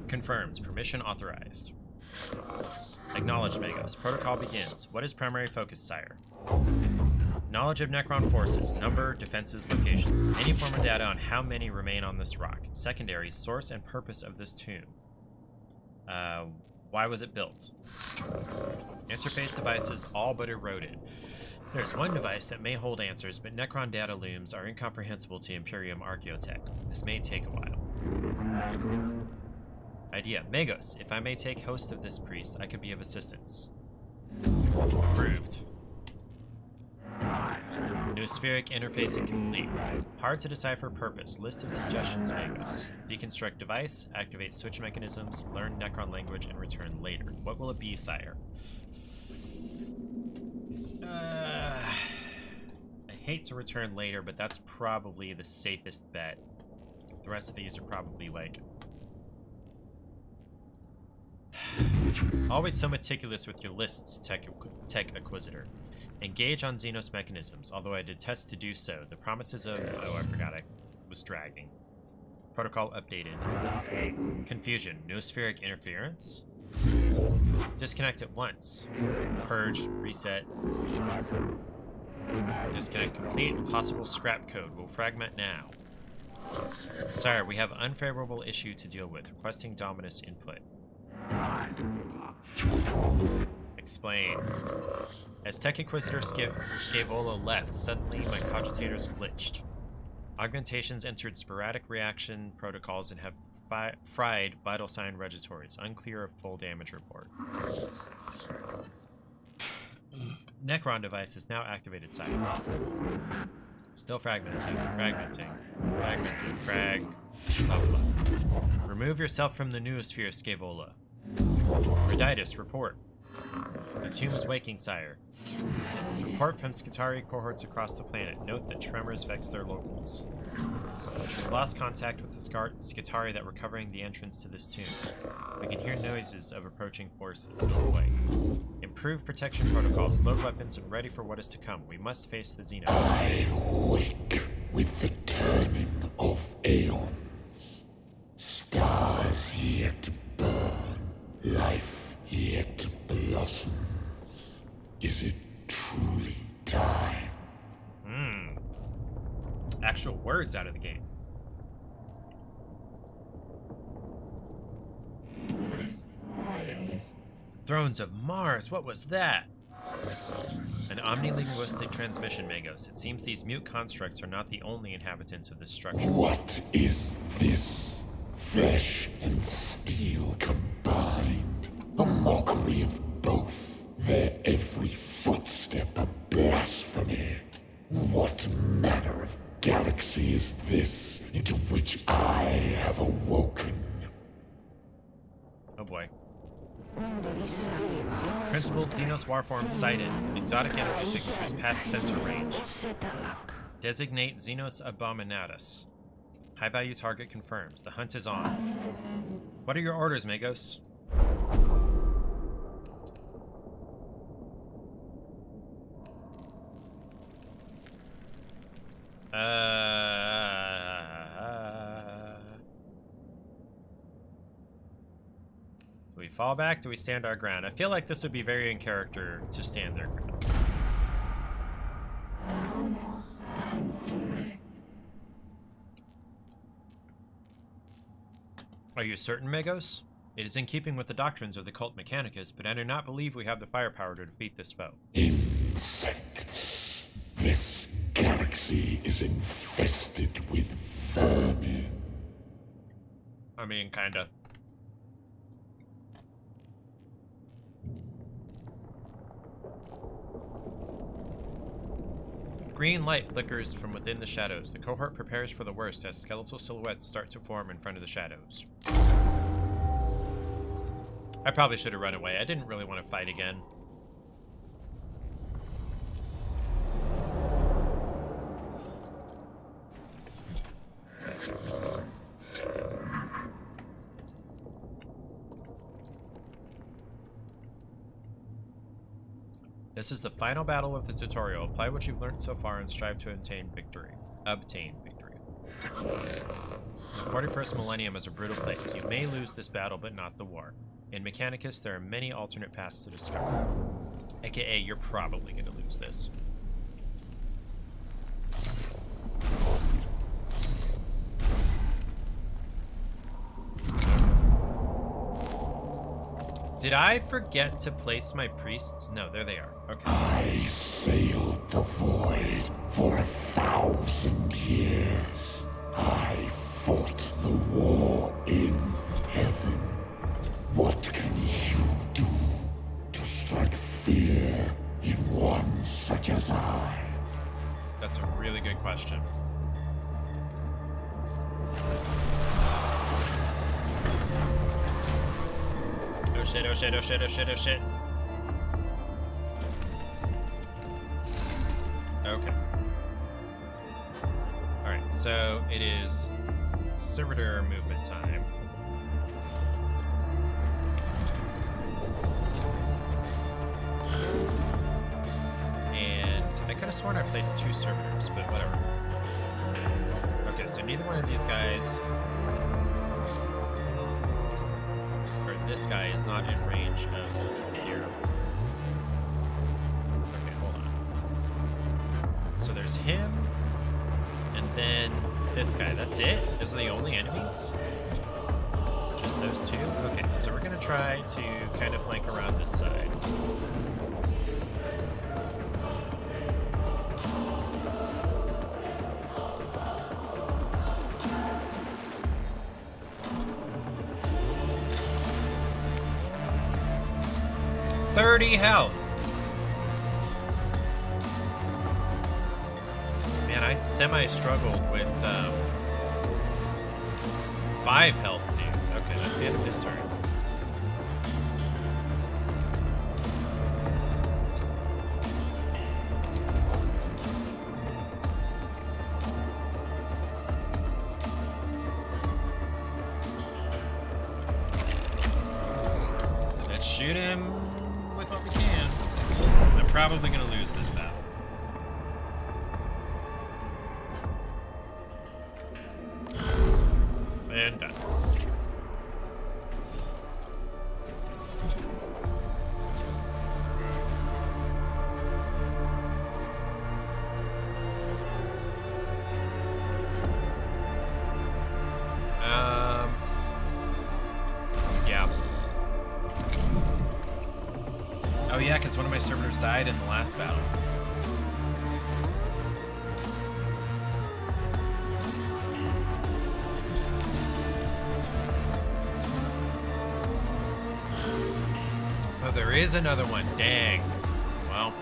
Confirmed. Permission authorized. Acknowledged, Magos. Protocol begins. What is primary focus, sire? Knowledge of Necron forces. Number, defenses, locations. Any form of data on how many remain on this rock. Secondary, source and purpose of this tomb. Why was it built? Interface devices all but eroded. There's one device that may hold answers, but Necron data looms are incomprehensible to Imperium Archaeotech. This may take a while. Idea. Magos, if I may take host of this priest, I could be of assistance. Approved. Noospheric interfacing complete. Hard to decipher purpose. List of suggestions, Magos. Deconstruct device, activate switch mechanisms, learn Necron language, and return later. What will it be, sire? I hate to return later, but that's probably the safest bet. The rest of these are probably like... Always so meticulous with your lists, Tech Acquisitor. Engage on Xenos mechanisms, although I detest to do so. The promises of... Oh, I forgot I was dragging. Protocol updated. Confusion. Noospheric interference? Disconnect at once. Purge. Reset. Disconnect complete. Possible scrap code. Will fragment now. Sire, we have unfavorable issue to deal with. Requesting Dominus input. Explain. As Tech Inquisitor Scaevola left, suddenly my cogitators glitched. Augmentations entered sporadic reaction protocols and have fried vital sign registries. Unclear of full damage report. Necron device is now activated, sire. Still fragmenting. Frag. Blah, blah. Remove yourself from the noosphere, Scaevola. Reditus, report. The tomb is waking, sire. Report from Skitarii cohorts across the planet. Note that tremors vex their locals. We lost contact with the Skitarii that were covering the entrance to this tomb. We can hear noises of approaching forces. Oh boy. Improve protection protocols, load weapons, and ready for what is to come. We must face the Xenos. I wake with the turning of aeons. Stars yet to burn, life yet to blossom. Is it truly time? Actual words out of the game. Thrones of Mars, what was that? An omnilinguistic transmission, Magos. It seems these mute constructs are not the only inhabitants of this structure. What is this? Flesh and steel combined. A mockery of both. Their every footstep a blasphemy. What manner of galaxy is this into which I have awoken? Oh boy. Principal Xenos Warform sighted. Exotic energy signatures past sensor range. Designate Xenos Abominatus. High value target confirmed. The hunt is on. What are your orders, Magos? So Do we fall back? Do we stand our ground? I feel like this would be very in character to stand their ground. Are you certain, Megos? It is in keeping with the doctrines of the cult Mechanicus, but I do not believe we have the firepower to defeat this foe. Insects. This galaxy is infested with vermin. I mean, kinda. Green light flickers from within the shadows. The cohort prepares for the worst as skeletal silhouettes start to form in front of the shadows. I probably should have run away. I didn't really want to fight again. This is the final battle of the tutorial. Apply what you've learned so far and strive to obtain victory. The 41st millennium is a brutal place. You may lose this battle, but not the war. In Mechanicus, there are many alternate paths to discover. AKA, you're probably going to lose this. Did I forget to place my priests? No, there they are. Okay. I sailed the void for 1,000 years. I fought the war in heaven. What can you do to strike fear in one such as I? That's a really good question. Oh shit, oh shit, oh shit, oh shit, oh shit. Okay. Alright, so it is servitor movement time. And I could have sworn I placed 2 servitors, but whatever. Okay, so neither one of these guys, or this guy, is not in range of here. Okay, hold on. So there's him, and then this guy. That's it? Those are the only enemies? Just those 2? Okay, so we're gonna try to kind of flank around this side. Health. Man, I semi-struggled with 5 health dudes. Okay, that's the end of his turn. Let's shoot him with what we can. I'm probably gonna lose this battle. And done. Yeah. Oh yeah, because one of my servitors died in the last battle. Oh, there is another one. Dang. Well.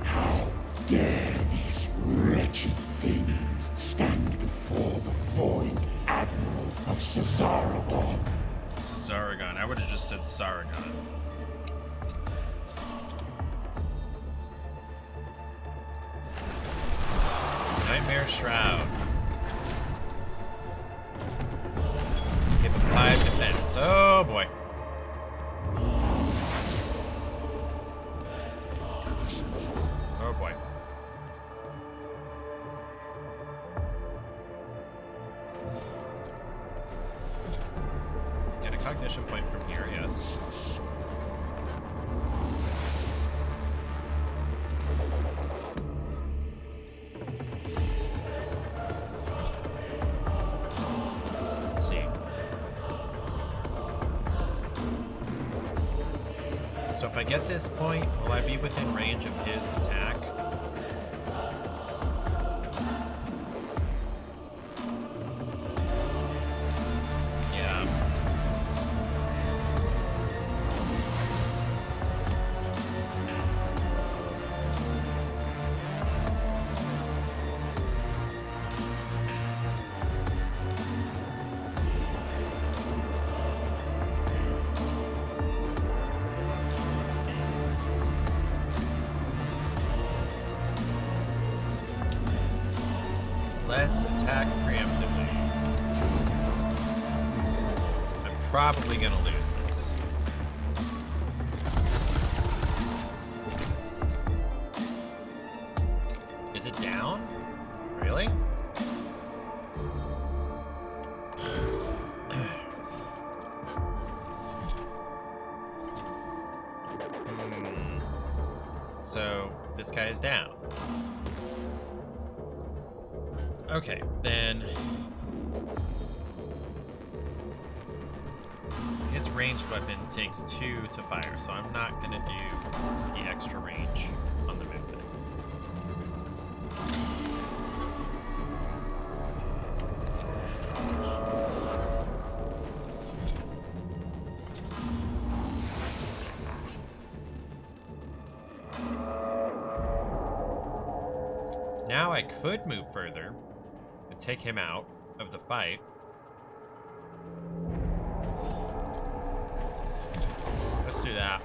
How dare these wretched things stand before the Void Admiral of Cesaragon? Cesaragon. I would have just said Saragon. Nightmare Shroud. Give him 5 defense. Oh boy. Oh boy. Get a ignition point from here, yes. Let's see. So if I get this point, will I be within range of his attack? Yeah. Let's attack preemptively. I'm probably gonna lose this. Is it down? Really? So this guy is down. Okay, then his ranged weapon takes 2 to fire, so I'm not gonna do the extra range on the movement. Now I could move further and take him out of the fight. Let's do that.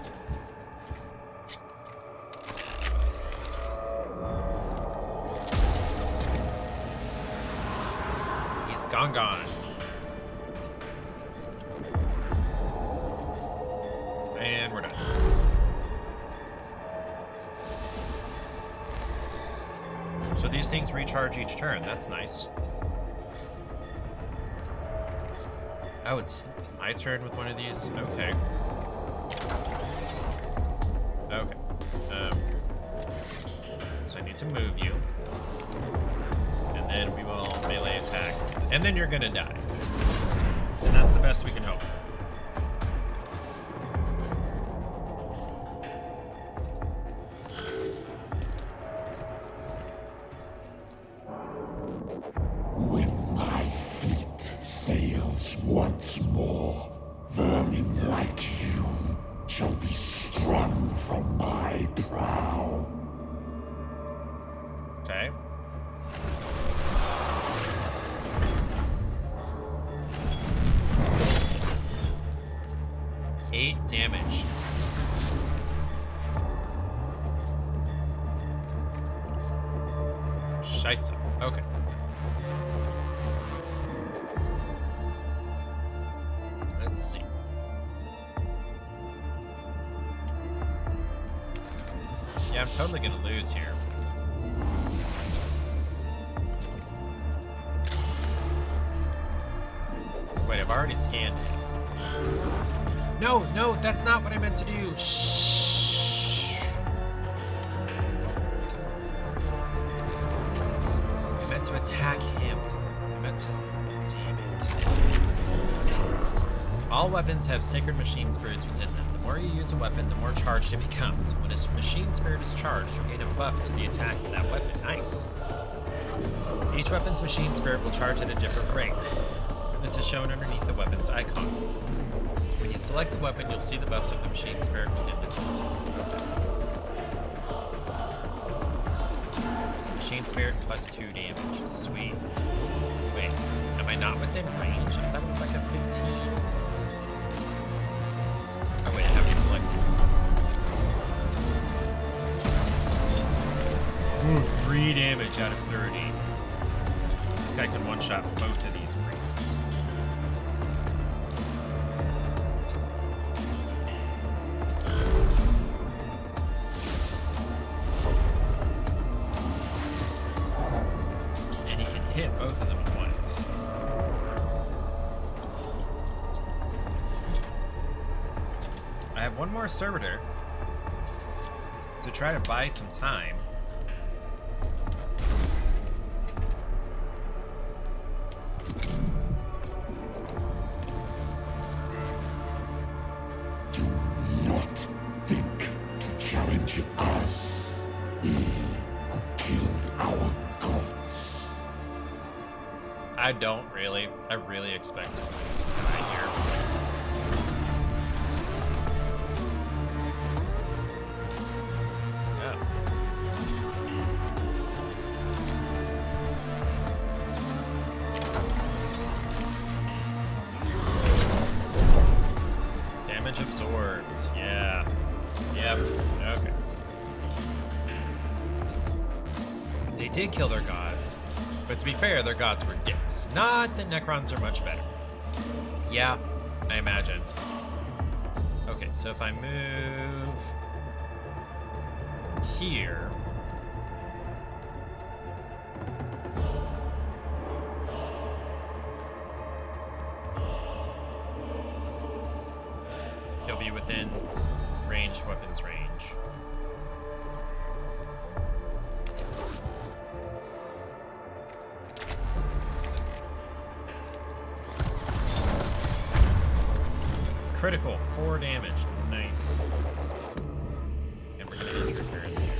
He's gone. And we're done. So these things recharge each turn. That's nice. Oh, it's my turn with one of these? Okay. Okay. So I need to move you. And then we will melee attack. And then you're gonna die. And that's the best we can hope. When my fleet sails once more, vermin like you shall be strung from my prow. Okay. Eight damage. Scheisse. Okay. Let's see. Yeah, I'm totally gonna lose here. Wait, I've already scanned it. No, that's not what I meant to do. Shh. I meant to attack him. I meant to... Damn it. All weapons have sacred machine spirits within them. The more you use a weapon, the more charged it becomes. When a machine spirit is charged, you gain a buff to the attack of that weapon. Nice. Each weapon's machine spirit will charge at a different rate. This is shown underneath the weapon's icon. When you select the weapon, you'll see the buffs of the machine spirit within the tilt. Machine spirit plus 2 damage. Sweet. Wait, am I not within range? I thought it was like a 15. Oh wait, I have it selected. Ooh, 3 damage out of 30. This guy can one-shot both of these priests. And he can hit both of them at once. one more servitor to try to buy some time. Do not think to challenge us, we who killed our gods. I don't really. I really expect to lose right here. Oh. Damage absorbed. Yeah. Yep. Okay. They did kill their gods, but to be fair, their gods were dicks. Not that Necrons are much better. Yeah, I imagine. Okay, so if I move here. He'll be within ranged weapons range. Critical, 4 damage. Nice. And we're gonna interfere in here.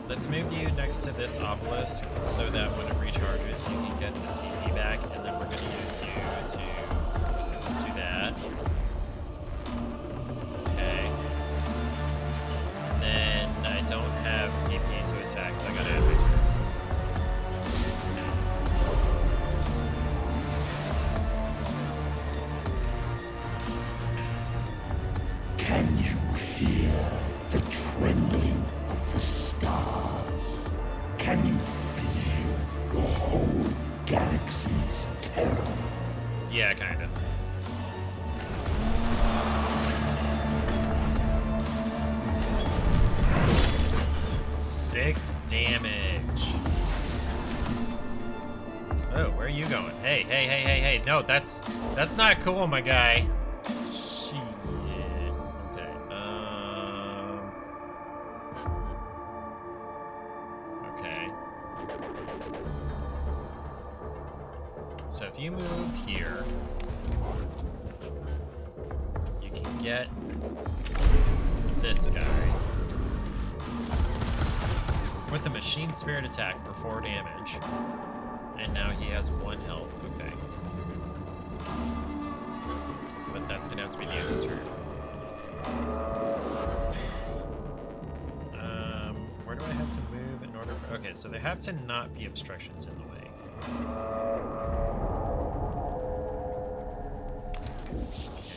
Let's move you next to this obelisk so that when it recharges, you can get the CP back, and then we're gonna use you to do that. Okay. And then I don't have CP to attack, so I gotta add my turn. Can you hear the trembling of the stars? Can you feel the whole galaxy's terror? Yeah, kinda. Six damage. Oh, where are you going? Hey, hey, hey, hey, hey. No, that's not cool, my guy. Shit. Okay. Okay. So if you move here, you can get this guy with the machine spirit attack for 4 damage. And now he has 1 health. Okay. But that's gonna have to be the end of the turn. Where do I have to move in order for... Okay, so there have to not be obstructions in the way.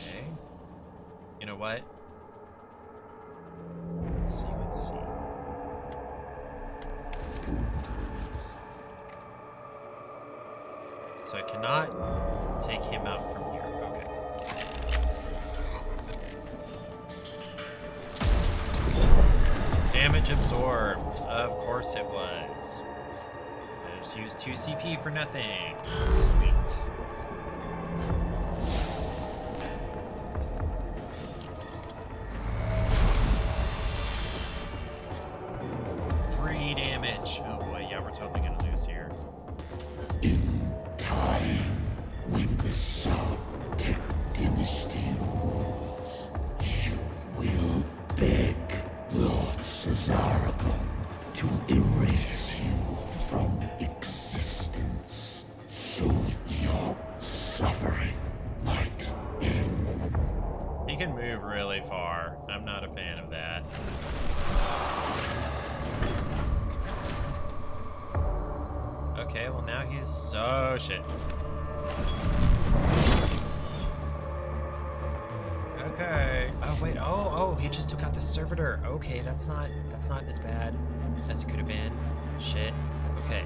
Okay. You know what? Let's see, let's see. So I cannot take him out from here. Okay. Damage absorbed. Of course it was. I just used 2 CP for nothing. Sweet. Damage. Oh boy, yeah, we're totally gonna lose here. In time, when the South-Tech dynasty rules, you will beg Lord Cesaragon to erase you from existence so your suffering might end. He can move really far. I'm not a fan of that. Okay, well now he's so shit. Okay. Oh wait. Oh, he just took out the servitor. Okay, that's not as bad as it could have been. Shit. Okay.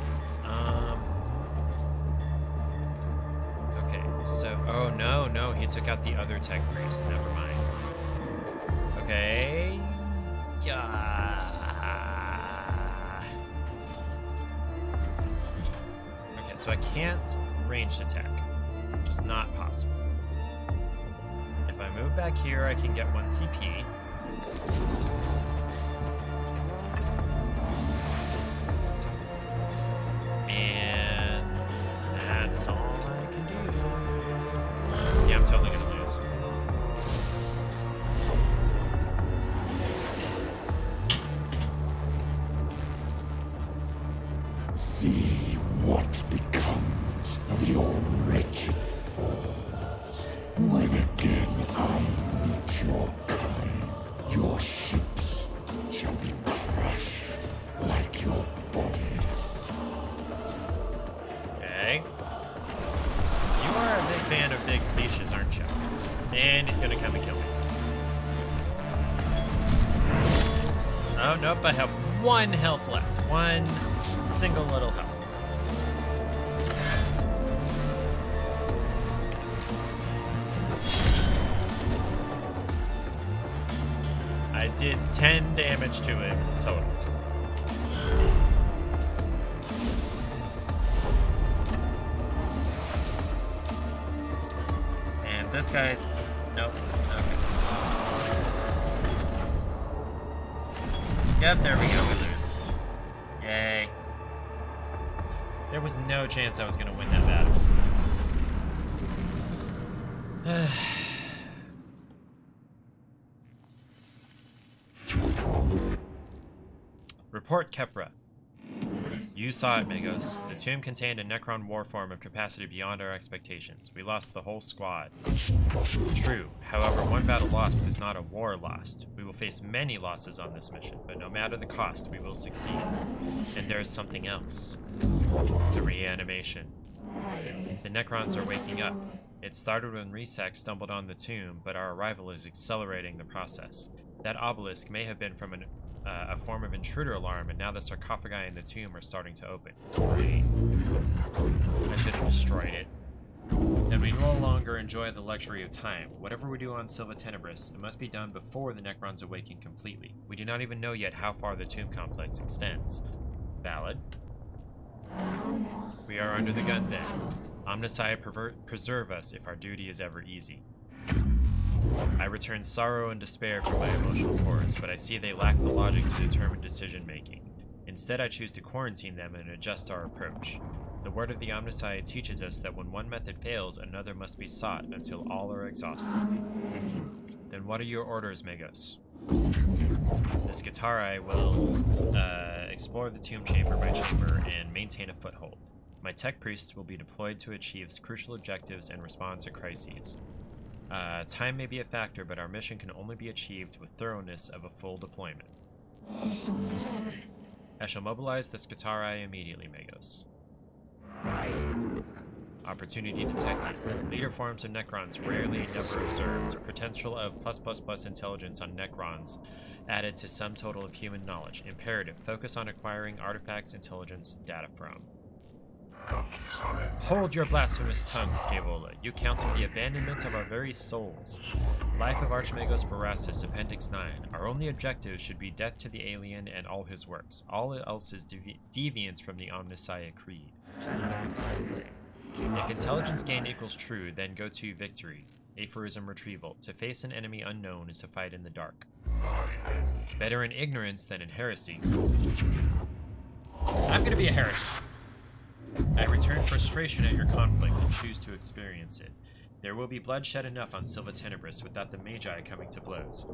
Okay. So, oh no, he took out the other tech priest. Never mind. Okay. Yeah. Okay, so I can't ranged attack. Just not possible. If I move back here, I can get 1 CP. And that's all I can do. Yeah, I'm totally gonna lose. See what becomes of your wretched foes. When again I meet your kind, your ships shall be crushed like your bodies. Okay. You are a big fan of big species, aren't you? And he's gonna come and kill me. Oh, nope, I have 1 health left. 1 single little health. I did 10 damage to him total. And this guy's... Nope. Okay. Yep, there we go. We lose. Yay. There was no chance I was going to win that battle. Report Kepra. You saw it, Magos. The tomb contained a Necron war form of capacity beyond our expectations. We lost the whole squad. True. However, 1 battle lost is not a war lost. We will face many losses on this mission, but no matter the cost, we will succeed. And there is something else. The reanimation. The Necrons are waking up. It started when Resac stumbled on the tomb, but our arrival is accelerating the process. That obelisk may have been from a form of intruder alarm, and now the sarcophagi in the tomb are starting to open. Great. I should have destroyed it. Then we no longer enjoy the luxury of time. Whatever we do on Silva Tenebris, it must be done before the Necrons awaken completely. We do not even know yet how far the tomb complex extends. Valid. We are under the gun then. Omnissiah preserve us if our duty is ever easy. I return sorrow and despair from my emotional cores, but I see they lack the logic to determine decision-making. Instead, I choose to quarantine them and adjust our approach. The word of the Omnissiah teaches us that when one method fails, another must be sought until all are exhausted. Then what are your orders, Magos? The Skitarii will explore the tomb chamber by chamber and maintain a foothold. My tech priests will be deployed to achieve crucial objectives and respond to crises. Time may be a factor, but our mission can only be achieved with thoroughness of a full deployment. I shall mobilize the Skitarii immediately, Magos. Opportunity detected. Leader forms of Necrons rarely never observed. Potential of +++ intelligence on Necrons added to sum total of human knowledge. Imperative. Focus on acquiring artifacts intelligence data from. Hold your blasphemous tongue, Scaevola. You counsel the abandonment of our very souls. Life of Archmagos Borasis, Appendix 9. Our only objective should be death to the alien and all his works. All else is deviance from the Omnissiah Creed. If intelligence gain equals true, then go to victory. Aphorism retrieval. To face an enemy unknown is to fight in the dark. Better in ignorance than in heresy. I'm gonna be a heretic. I return frustration at your conflict and choose to experience it. There will be bloodshed enough on Silva Tenebris without the Magi coming to blows.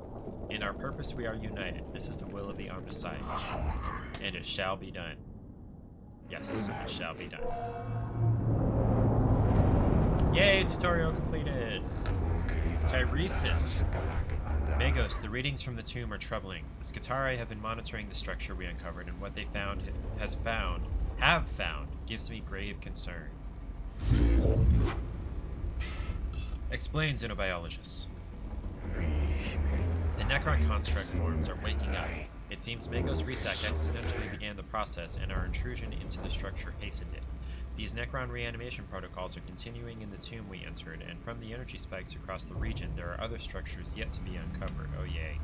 In our purpose we are united. This is the will of the Omnissiah. And it shall be done. Yes, it shall be done. Yay, tutorial completed! Tyresis. Magos, the readings from the tomb are troubling. The Skitarii have been monitoring the structure we uncovered, and what they have found, gives me grave concern. Explain, xenobiologists. The Necron construct forms are waking up. It seems Magos Resac accidentally began the process, and our intrusion into the structure hastened it. These Necron reanimation protocols are continuing in the tomb we entered, and from the energy spikes across the region, there are other structures yet to be uncovered. Oh yay.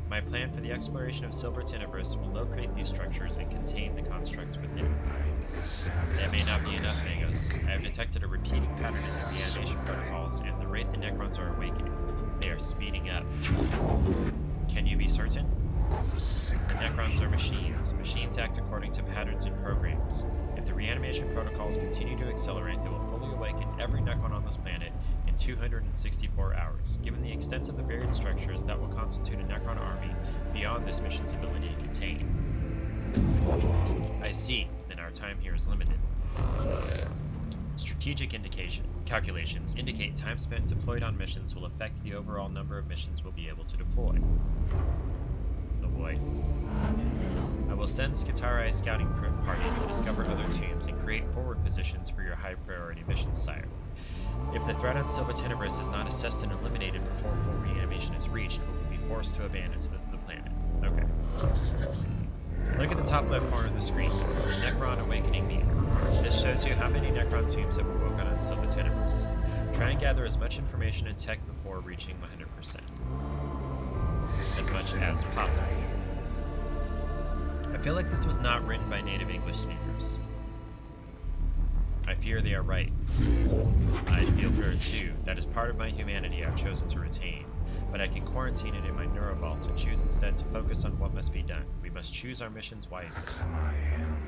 My plan for the exploration of Silver Tenebris will locate these structures and contain the constructs within. That may not be enough, Magos. I have detected a repeating pattern in the reanimation protocols, and the rate the Necrons are awakening. They are speeding up. Can you be certain? The Necrons are machines. Machines act according to patterns and programs. If the reanimation protocols continue to accelerate, they will fully awaken every Necron on this planet in 264 hours. Given the extent of the varied structures, that will constitute a Necron army beyond this mission's ability to contain. I see. Then our time here is limited. Strategic calculations indicate time spent deployed on missions will affect the overall number of missions we'll be able to deploy. Oh boy. I will send Skitarai scouting parties to discover other tombs and create forward positions for your high-priority missions, sire. If the threat on Silva Tenebris is not assessed and eliminated before full reanimation is reached, we will be forced to abandon the planet. Okay. Look at the top left corner of the screen. This is the Necron Awakening meter. This shows you how many Necron tombs have awoken on Silva Tenebris. Try and gather as much information and tech before reaching 100%. As much as possible. I feel like this was not written by native English speakers. I fear they are right. I feel fear too. That is part of my humanity I've chosen to retain. But I can quarantine it in my neurovaults and choose instead to focus on what must be done. We must choose our missions wisely.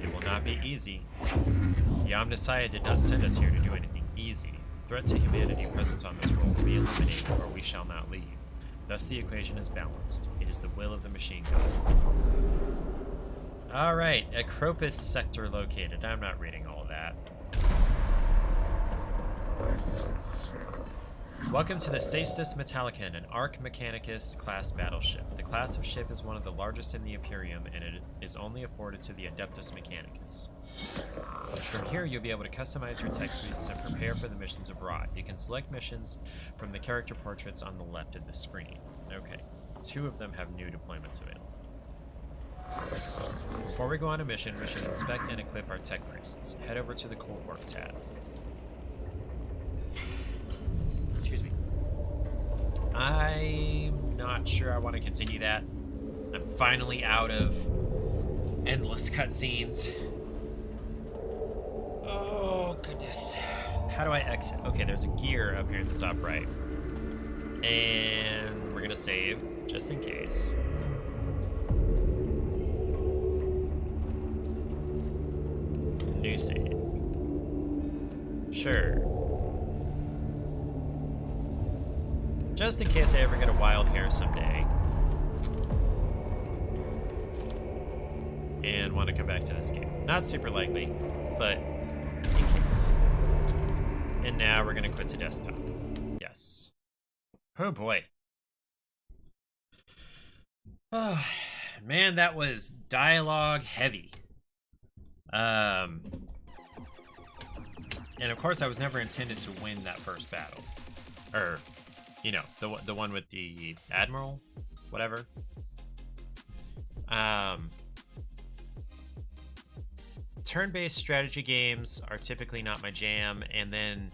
It will not be easy. The Omnissiah did not send us here to do anything easy. Threat to humanity present on this world will be eliminated or we shall not leave. Thus the equation is balanced. It is the will of the machine god. Alright, Acropis sector located. I'm not reading all of that. Welcome to the Saestus Metallicon, an Arc Mechanicus class battleship. The class of ship is one of the largest in the Imperium, and it is only afforded to the Adeptus Mechanicus. From here, you'll be able to customize your tech priests and prepare for the missions abroad. You can select missions from the character portraits on the left of the screen. Okay, 2 of them have new deployments available. Before we go on a mission, we should inspect and equip our tech priests. Head over to the Cool Work tab. Excuse me. I'm not sure I want to continue that. I'm finally out of endless cutscenes. Oh, goodness. How do I exit? Okay, there's a gear up here at the top right. And we're going to save, just in case. New save. Sure. Just in case I ever get a wild hair someday. And want to come back to this game. Not super likely, but in case. And now we're going to quit to desktop. Yes. Oh boy. Oh, man, that was dialogue heavy. And of course I was never intended to win that first battle. Or, you know, the one with the Admiral, whatever. Turn-based strategy games are typically not my jam, and then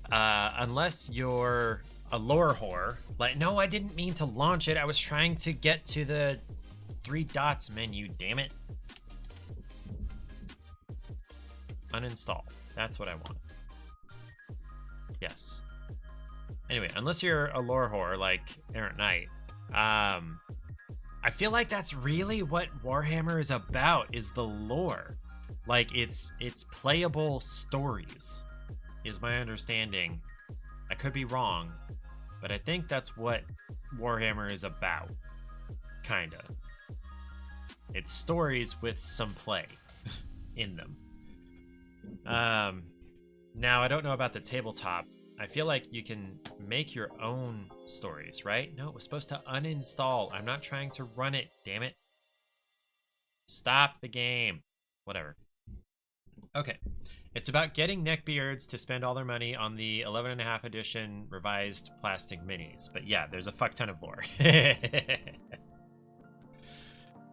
unless you're a lore whore, like, no, I didn't mean to launch it. I was trying to get to the 3 dots menu, damn it. Uninstall. That's what I want. Yes. Anyway, unless you're a lore whore like Errant Knight, I feel like that's really what Warhammer is about, is the lore. Like, it's playable stories, is my understanding. I could be wrong, but I think that's what Warhammer is about. Kinda. It's stories with some play in them. Now, I don't know about the tabletop. I feel like you can make your own stories, right? No, it was supposed to uninstall. I'm not trying to run it, damn it. Stop the game. Whatever. Okay. It's about getting neckbeards to spend all their money on the 11.5 edition revised plastic minis. But yeah, there's a fuck ton of lore.